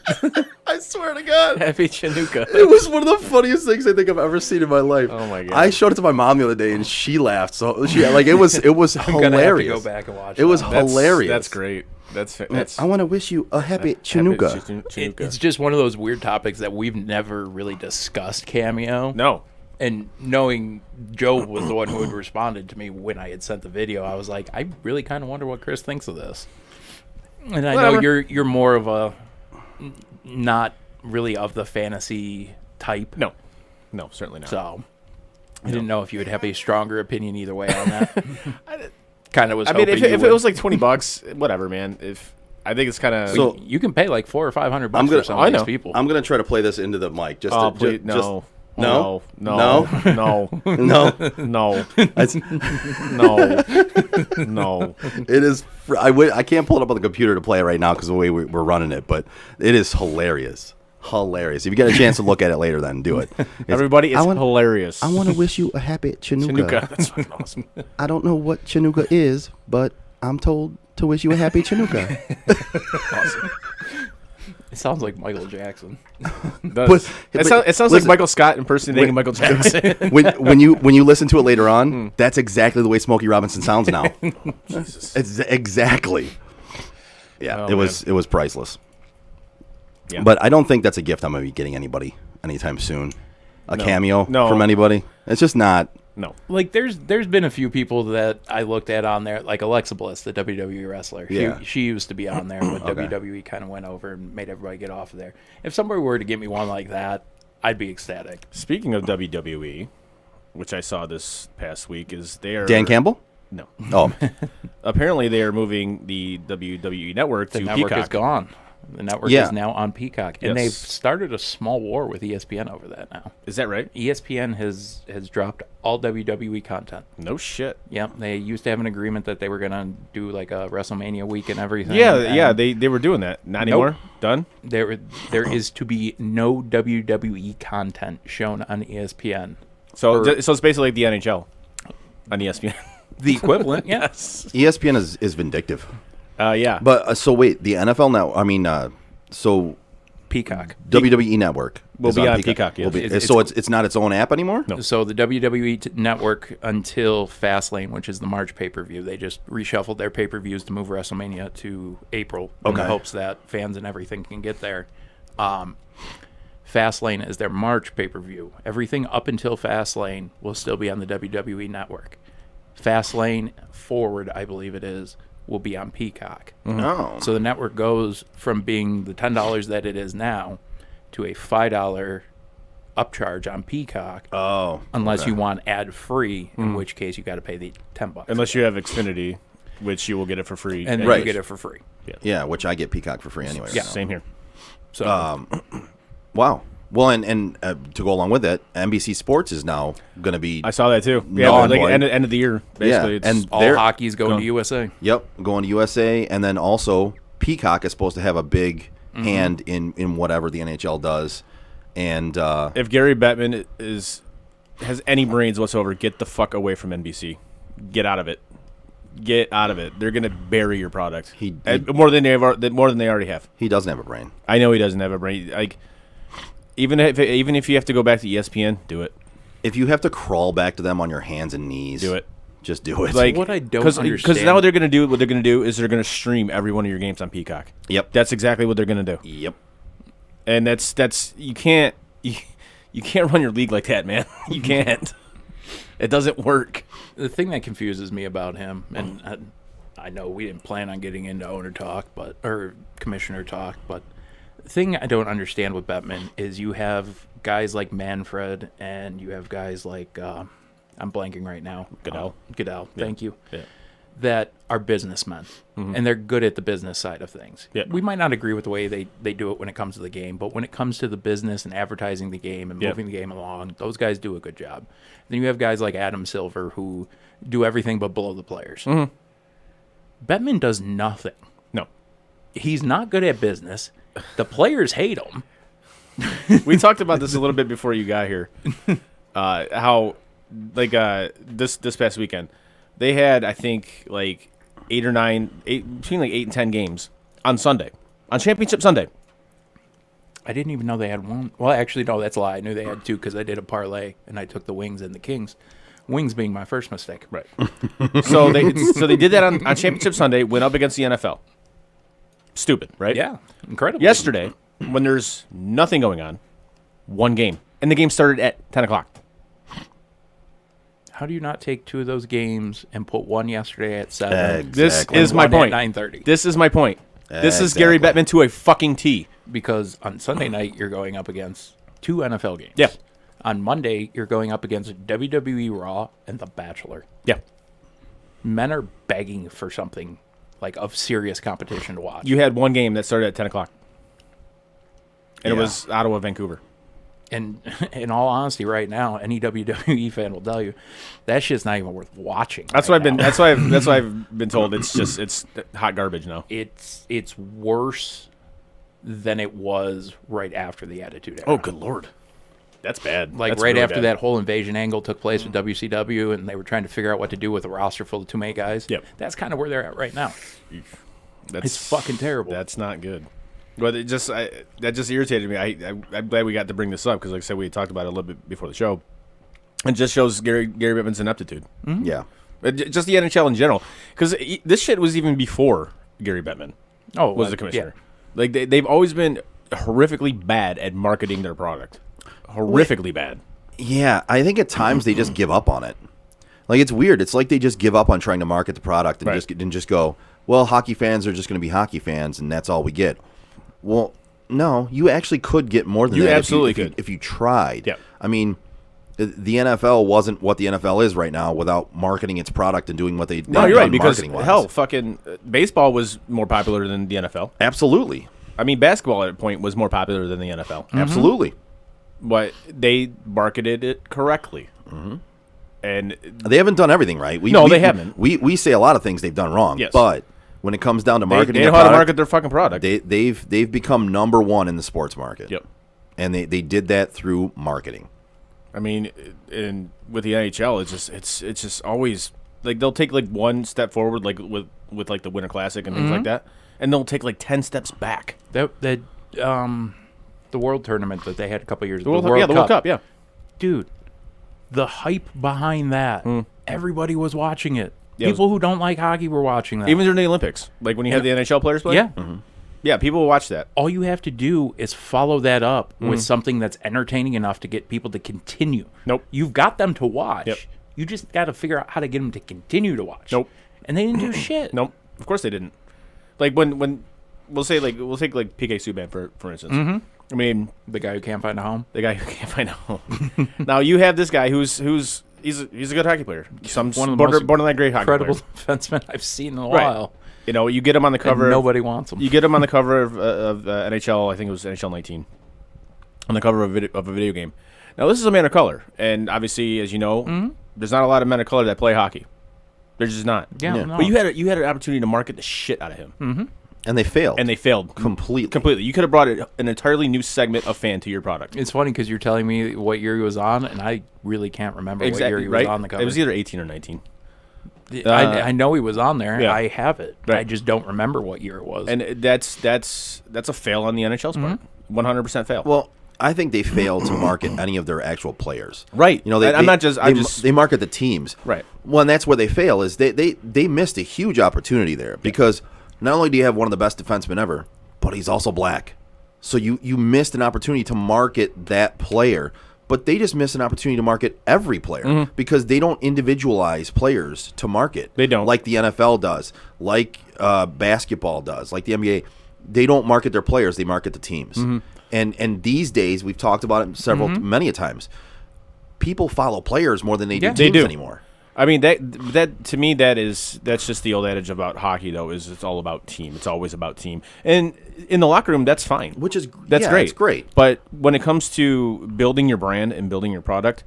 I swear to God. Happy Chanukah. It was one of the funniest things I think I've ever seen in my life. Oh my God. I showed it to my mom the other day and she laughed. So she it was hilarious. I'm gonna have to go back and watch it was that. hilarious. That's great. That's I want to wish you a happy Chanukah. It's just one of those weird topics that we've never really discussed Cameo. No. And knowing Joe was the one who had responded to me when I had sent the video, I was like, I really kind of wonder what Chris thinks of this. And I know you're more of a not really of the fantasy type. No, certainly not. So I didn't know if you would have a stronger opinion either way on that. Kind of was. I mean, hoping if it was like $20, whatever, man. If I think it's kind of so you can pay like $400 or $500 for some of these people. I'm gonna try to play this into the mic. Just oh, to, please, no. No. No. No. No. No. No. It is. I can't pull it up on the computer to play it right now because the way we're running it, but it is hilarious. Hilarious. If you get a chance to look at it later, then do it. Everybody, it's hilarious. I want to wish you a happy Chanukah. Chanukah. That's fucking awesome. I don't know what Chanukah is, but I'm told to wish you a happy Chanukah. Awesome. It sounds like Michael Jackson. It sounds like Michael Scott impersonating Michael Jackson. when you listen to it later on, that's exactly the way Smokey Robinson sounds now. It's exactly. Yeah, it was priceless. Yeah. But I don't think that's a gift I'm going to be getting anybody anytime soon. A cameo from anybody. It's just not. No. Like there's been a few people that I looked at on there, like Alexa Bliss, the WWE wrestler. Yeah. She used to be on there when WWE kind of went over and made everybody get off of there. If somebody were to get me one like that, I'd be ecstatic. Speaking of WWE, which I saw this past week, is they are Dan Campbell? No. Oh. Apparently they are moving the WWE network to The network Peacock. is gone. The network is now on Peacock, and they've started a small war with ESPN over that now. Is that right? ESPN has dropped all WWE content. No shit. Yep, they used to have an agreement that they were going to do like a WrestleMania week and everything. Yeah, they were doing that. Not anymore? Done? There is to be no WWE content shown on ESPN. So it's basically like the NHL on ESPN. The equivalent, yes. ESPN is vindictive. Yeah. But so wait, the NFL now. I mean, so Peacock WWE Network will be on Peacock. Yes. It's not its own app anymore. No. So the WWE Network until Fastlane, which is the March pay-per-view, they just reshuffled their pay-per-views to move WrestleMania to April in the hopes that fans and everything can get there. Fastlane is their March pay-per-view. Everything up until Fastlane will still be on the WWE Network. Fastlane forward, I believe it is, will be on Peacock. Oh. So the network goes from being the $10 that it is now to a $5 upcharge on Peacock. Oh. Unless you want ad-free, in which case you got to pay the $10. Unless you have Xfinity, which you will get it for free. And then you get it for free. Yeah, which I get Peacock for free anyway. Yeah, same here. So wow. Well, and to go along with it, NBC Sports is now going to be. I saw that too. Yeah, like end of the year, basically. Yeah, and all hockey's going to USA. Yep, going to USA, and then also Peacock is supposed to have a big hand in whatever the NHL does. And if Gary Bettman has any brains whatsoever, get the fuck away from NBC. Get out of it. Get out of it. They're gonna bury your product. More than they already have. He doesn't have a brain. I know he doesn't have a brain. Like even if you have to go back to ESPN, do it. If you have to crawl back to them on your hands and knees, Do it. Just do it. Like what I don't because understand. now what they're gonna do is they're gonna stream every one of your games on Peacock. Yep. That's exactly what they're gonna do. Yep. And that's you can't run your league like that, man. You can't. It doesn't work. The thing that confuses me about him, and I know we didn't plan on getting into owner talk, or commissioner talk, but the thing I don't understand with Bettman is you have guys like Manfred and you have guys like I'm blanking right now. Goodell. Thank you. Yeah. That are businessmen, and they're good at the business side of things. Yeah. We might not agree with the way they do it when it comes to the game, but when it comes to the business and advertising the game and moving the game along, those guys do a good job. Then you have guys like Adam Silver who do everything but blow the players. Bettman does nothing. No. He's not good at business. The players hate him. We talked about this a little bit before you got here. How like this past weekend they had, I think, like between 8 and 10 games on Sunday, on Championship Sunday. I didn't even know they had one. Well, actually, no, that's a lie. I knew they had two because I did a parlay and I took the Wings and the Kings. Wings being my first mistake. Right. so they did that on Championship Sunday, went up against the NFL. Stupid, right? Yeah, incredible. Yesterday, when there's nothing going on, one game, and the game started at 10 o'clock. How do you not take two of those games and put one yesterday at 7? Exactly. This is my One point. at 9:30. This is my point. This is Gary Exactly. Bettman to a fucking T. Because on Sunday night, you're going up against two NFL games. Yeah. On Monday, you're going up against WWE Raw and The Bachelor. Yeah. Men are begging for something like of serious competition to watch. You had one game that started at 10 o'clock. And it Yeah. was Ottawa, Vancouver. And in all honesty, right now, any WWE fan will tell you that shit's not even worth watching. That's right what I've been. now. That's why I've been told. It's hot garbage now. It's worse than it was right after the Attitude Era. Oh, good lord, that's bad. Like That's right really after bad. that whole invasion angle took place with WCW, and they were trying to figure out what to do with a roster full of too many guys. Yep. That's kind of where they're at right now. That's It's fucking terrible. That's not good. But that just irritated me. I'm glad we got to bring this up because, like I said, we talked about it a little bit before the show. It just shows Gary Bettman's ineptitude. Yeah. Just the NHL in general, because this shit was even before Gary Bettman was the commissioner. Yeah. Like they've always been horrifically bad at marketing their product. Horrifically bad. Yeah, I think at times they just give up on it. Like, it's weird. It's like they just give up on trying to market the product and Right. just go, well, hockey fans are just going to be hockey fans, and that's all we get. Well, no, you actually could get more than You that. absolutely if you, could. if you tried. Yeah. I mean, the NFL wasn't what the NFL is right now without marketing its product and doing what they No, you're right, because marketing-wise. hell, fucking baseball was more popular than the NFL. Absolutely. I mean, basketball at a point was more popular than the NFL. Absolutely. But they marketed it correctly. And They haven't done everything right. No, they haven't. We say a lot of things they've done wrong. Yes. But when it comes down to they marketing know their how to product, market their fucking product. they've become number one in the sports market. Yep. And they did that through marketing. I mean, and with the NHL, it's just always like they'll take like one step forward, like with like the Winter Classic and things like that, and they'll take like 10 steps back. The World Tournament that they had a couple years ago. The World Cup, yeah. Dude, the hype behind that, everybody was watching it. Yeah, People who don't like hockey were watching that. Even during the Olympics, like when you have the NHL players play. Yeah. Yeah, people will watch that. All you have to do is follow that up with something that's entertaining enough to get people to continue. Nope. You've got them to watch. Yep. You just got to figure out how to get them to continue to watch. Nope. And they didn't do shit. Nope. Of course they didn't. Like when we'll take like PK Subban for instance. I mean, The guy who can't find a home. the guy who can't find a home. Now you have this guy who's he's a good hockey player. Some One of the most borderline great hockey Incredible player. defenseman I've seen in a Right. while. You know, you get him on the cover. And nobody wants him. You get him on the cover of NHL. I think it was NHL 19. On the cover of a video game. Now this is a man of color, and obviously, as you know, there's not a lot of men of color that play hockey. There's just not. Yeah, no. But you had an opportunity to market the shit out of him. And they failed. And they failed completely. You could have brought an entirely new segment of fan to your product. It's funny because you're telling me what year he was on, and I really can't remember what year he was on the cover. It was either 18 or 19. I know he was on there. Yeah. I have it. Right. I just don't remember what year it was. And that's a fail on the NHL's part. 100% fail. Well, I think they failed to market any of their actual players. Right. They market the teams. Right. Well, and that's where they fail is they missed a huge opportunity there because not only do you have one of the best defensemen ever, but he's also black. So you missed an opportunity to market that player. But they just miss an opportunity to market every player because they don't individualize players to market. They don't. Like the NFL does, like basketball does, like the NBA. They don't market their players, they market the teams. And these days, we've talked about it many a times, people follow players more than they do teams anymore. I mean, that to me, that's just the old adage about hockey, though, is it's all about team. It's always about team. And in the locker room, that's fine. That's great. It's great. But when it comes to building your brand and building your product,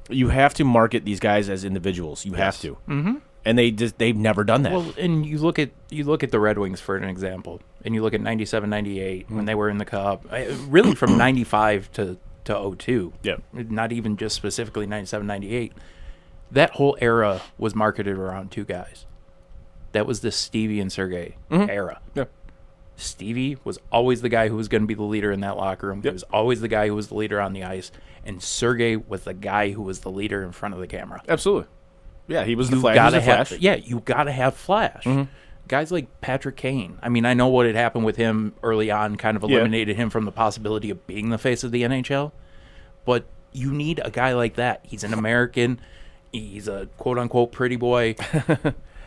you have to market these guys as individuals. You have to. Mm-hmm. And they've never done that. Well, and you look at the Red Wings for an example, and you look at 97, 98 when they were in the Cup, really from 95 to 02. Yeah. Not even just specifically 97, 98. That whole era was marketed around two guys. That was the Stevie and Sergei era. Yeah. Stevie was always the guy who was going to be the leader in that locker room. He was always the guy who was the leader on the ice. And Sergei was the guy who was the leader in front of the camera. Absolutely. Yeah, he was the Flash. Yeah, you got to have Flash. Guys like Patrick Kane. I mean, I know what had happened with him early on kind of eliminated him from the possibility of being the face of the NHL. But you need a guy like that. He's an American. He's a quote-unquote pretty boy.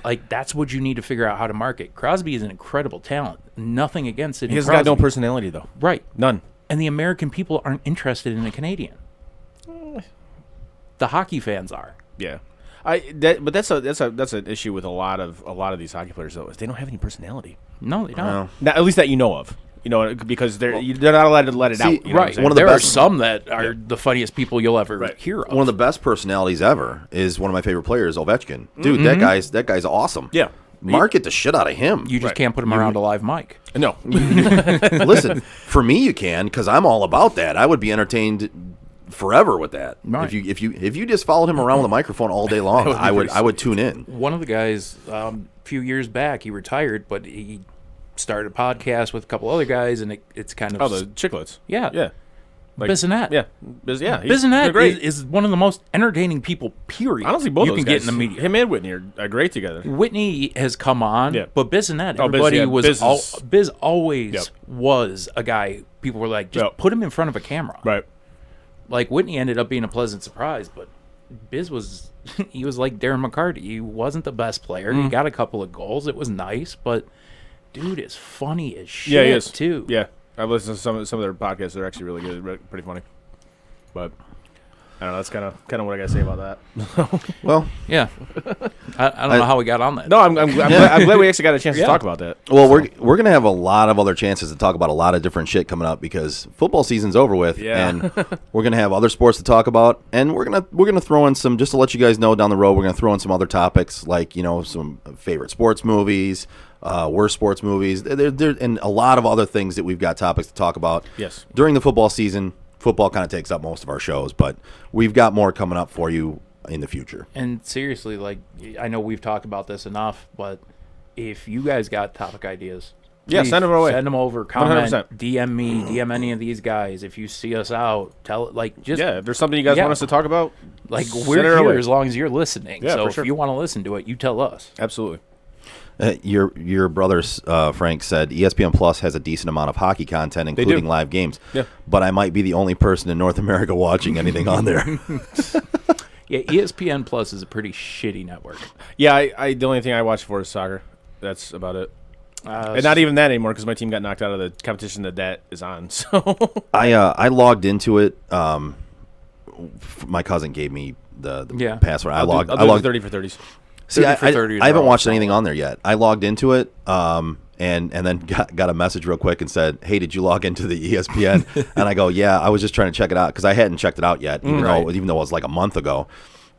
Like, that's what you need to figure out how to market. Crosby is an incredible talent. Nothing against it. He's got no personality, though. Right. None. And the American people aren't interested in a Canadian. The hockey fans are. Yeah. But that's an issue with a lot of these hockey players, though, is they don't have any personality. No, they don't. Now, at least that you know of. You know, because they're not allowed to let it out. You know right. There are some that are the funniest people you'll ever hear of. One of the best personalities ever is one of my favorite players, Ovechkin. Dude, that guy's awesome. Yeah. Market the shit out of him. You just can't put him around a live mic. No. Listen, for me you can, because I'm all about that. I would be entertained forever with that. Right. If you just followed him around with a microphone all day long, I would tune in. One of the guys, a few years back, he retired, but he started a podcast with a couple other guys, and it's kind of the Chicklets. Yeah. Like, Bissonnette. Yeah. Bissonnette is one of the most entertaining people, period. Honestly, both you those can guys, get in the media. Him and Whitney are great together. Whitney has come on, but Bissonnette, Biz always was a guy people were like, just put him in front of a camera. Right. Like, Whitney ended up being a pleasant surprise, but Biz was he was like Darren McCarty. He wasn't the best player. He got a couple of goals. It was nice, but dude is funny as shit. Yeah, he is too. Yeah, I've listened to some of their podcasts. They're actually really good, pretty funny. But I don't know. That's kind of what I got to say about that. Well, yeah. I don't know how we got on that. No, I'm glad we actually got a chance to talk about that. Well, we're gonna have a lot of other chances to talk about a lot of different shit coming up because football season's over with, and we're gonna have other sports to talk about, and we're gonna throw in some, just to let you guys know down the road, we're gonna throw in some other topics like some favorite sports movies, worst sports movies, there and a lot of other things that we've got topics to talk about. Yes. During the football season. Football kind of takes up most of our shows, but we've got more coming up for you in the future. And seriously, like, I know we've talked about this enough, but if you guys got topic ideas, send them our way. Send them over. Comment, 100%. DM me, DM any of these guys. If you see us out, tell it. Like, just if there's something you guys want us to talk about, like, we're here as long as you're listening. Yeah, so for sure. if you want to listen to it, you tell us. Absolutely. Your brother Frank said ESPN Plus has a decent amount of hockey content, including live games. Yeah. But I might be the only person in North America watching anything on there. Yeah, ESPN Plus is a pretty shitty network. Yeah, I the only thing I watch for is soccer. That's about it. And not even that anymore because my team got knocked out of the competition that is on. So I logged into it. My cousin gave me the password. I logged 30 for 30s. See, I haven't watched anything on there yet. I logged into it and then got a message real quick and said, "Hey, did you log into the ESPN?" And I go, "Yeah, I was just trying to check it out because I hadn't checked it out yet, even though it was like a month ago."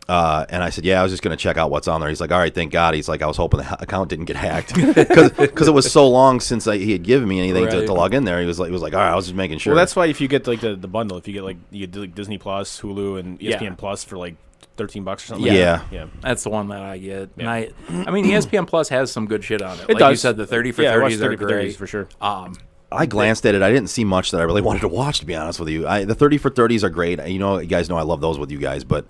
And I said, yeah, I was just going to check out what's on there. He's like, all right, thank God. He's like, I was hoping the account didn't get hacked because it was so long since he had given me anything to log in there. He was like, all right, I was just making sure. Well, that's why if you get like the bundle, if you get you get like Disney Plus, Hulu, and ESPN Plus for like $13 or something. Yeah. Yeah, that's the one that I get. Yeah. And I mean, ESPN Plus has some good shit on it. It like does. You said, the 30 for 30s are great for sure. I glanced at it. I didn't see much that I really wanted to watch, to be honest with you. The 30 for 30s are great. You guys know I love those with you guys, but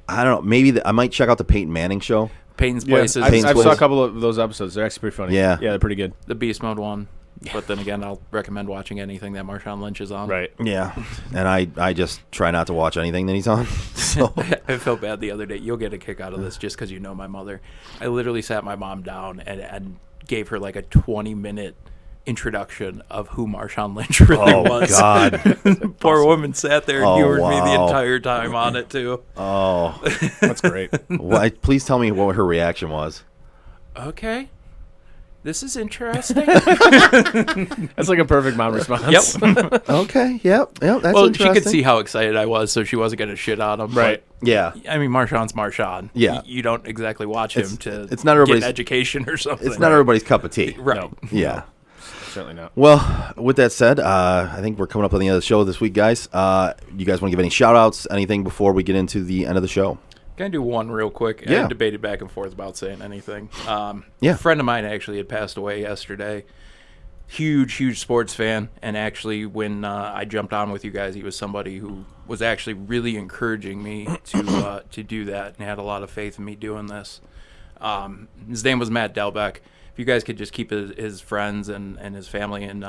I don't know. Maybe I might check out the Peyton Manning show. Peyton's Places. I saw a couple of those episodes. They're actually pretty funny. Yeah, they're pretty good. The Beast Mode one. But then again, I'll recommend watching anything that Marshawn Lynch is on. Right. Yeah. And I just try not to watch anything that he's on. So I felt bad the other day. You'll get a kick out of this just because you know my mother. I literally sat my mom down and gave her like a 20-minute introduction of who Marshawn Lynch really was. Oh, God. Poor woman sat there and humored me the entire time on it, too. Oh. That's great. Well, please tell me what her reaction was. Okay. This is interesting. That's like a perfect mom response. Yep. Okay. Yep. That's well, interesting. she could see how excited I was, so she wasn't going to shit on him. Right. But, yeah. I mean, Marshawn's Marshawn. Yeah. You don't exactly watch him to it's not everybody's, get an education or something. It's not everybody's cup of tea. Right. No. Yeah. Certainly not. Well, with that said, I think we're coming up on the end of the show this week, guys. You guys want to give any shout-outs, anything before we get into the end of the show? Can I do one real quick? Yeah. I debated back and forth about saying anything. Yeah. A friend of mine actually had passed away yesterday. Huge sports fan. And actually, when I jumped on with you guys, he was somebody who was actually really encouraging me to do that and had a lot of faith in me doing this. His name was Matt Delbeck. If you guys could just keep his friends and his family in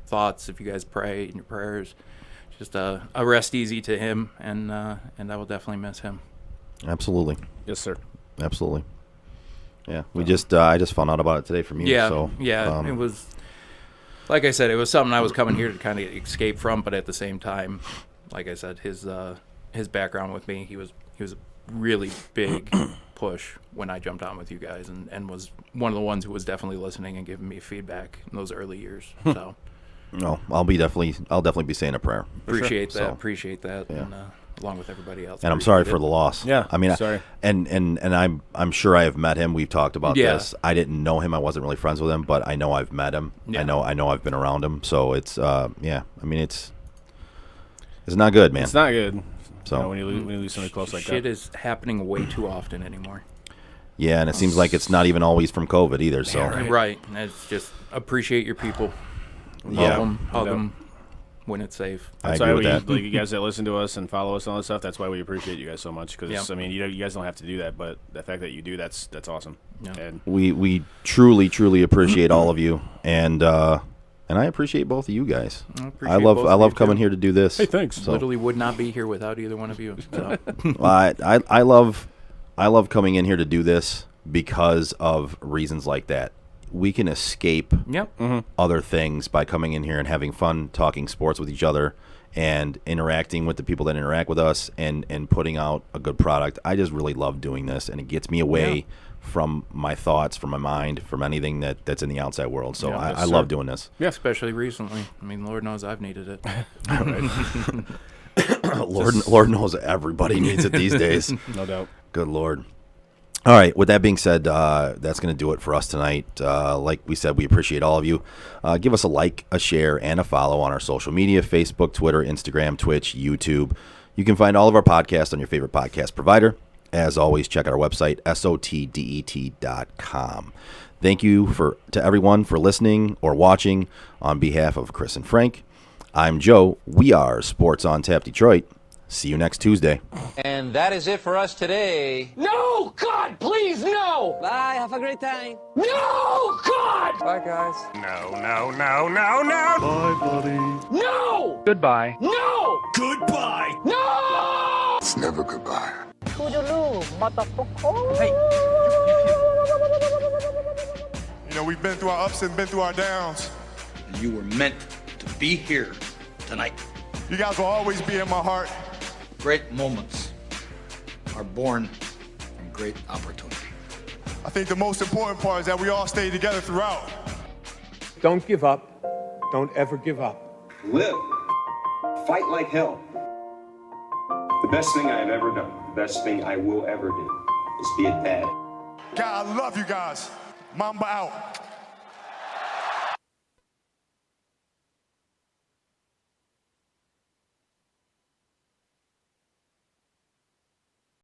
thoughts, if you guys pray in your prayers, just a rest easy to him, and I will definitely miss him. Absolutely. Yes, sir. Absolutely. Yeah, we I just found out about it today from you. Yeah, so, it was, like I said, it was something I was coming here to kind of escape from, but at the same time, like I said, his background with me, he was a really big push when I jumped on with you guys, and was one of the ones who was definitely listening and giving me feedback in those early years. So, no, I'll definitely be saying a prayer. Appreciate sure. Appreciate that. Yeah. And, along with everybody else. And I'm sorry for the loss. Yeah, I mean, sorry. And I'm sure I have met him. We've talked about this. I didn't know him. I wasn't really friends with him, but I know I've met him. Yeah. I know I've been around him. So it's I mean, it's not good, man. It's not good. So when you lose somebody close like that, shit is happening way too often anymore. Yeah, and it seems like it's not even always from COVID either. So right. And it's just appreciate your people. Hug them. When it's safe. That's why like you guys that listen to us and follow us and all that stuff, that's why we appreciate you guys so much. Because I mean, you guys don't have to do that, but the fact that you do, that's awesome. Yeah. And we truly appreciate all of you, and I appreciate both of you guys. I love coming here to do this. Hey, thanks. So. Literally would not be here without either one of you. So. I love coming in here to do this because of reasons like that. We can escape other things by coming in here and having fun talking sports with each other and interacting with the people that interact with us and putting out a good product. I just really love doing this, and it gets me away from my thoughts, from my mind, from anything that's in the outside world. So I love doing this. Yeah, especially recently. I mean, Lord knows I've needed it. Lord knows everybody needs it these days. No doubt. Good Lord. All right, with that being said, that's going to do it for us tonight. Like we said, we appreciate all of you. Give us a like, a share, and a follow on our social media, Facebook, Twitter, Instagram, Twitch, YouTube. You can find all of our podcasts on your favorite podcast provider. As always, check out our website, sotdet.com. Thank you to everyone for listening or watching. On behalf of Chris and Frank, I'm Joe. We are Sports on Tap Detroit. See you next Tuesday. And that is it for us today. No! God, please, no! Bye, have a great time. No! God! Bye, guys. No. Bye, buddy. No! Goodbye. No! Goodbye. No! It's never goodbye. Toodaloo, motherfucker. Hey. You know, we've been through our ups and been through our downs. You were meant to be here tonight. You guys will always be in my heart. Great moments are born from great opportunity. I think the most important part is that we all stay together throughout. Don't give up. Don't ever give up. Live. Fight like hell. The best thing I've ever done, the best thing I will ever do, is be a dad. God, I love you guys. Mamba out.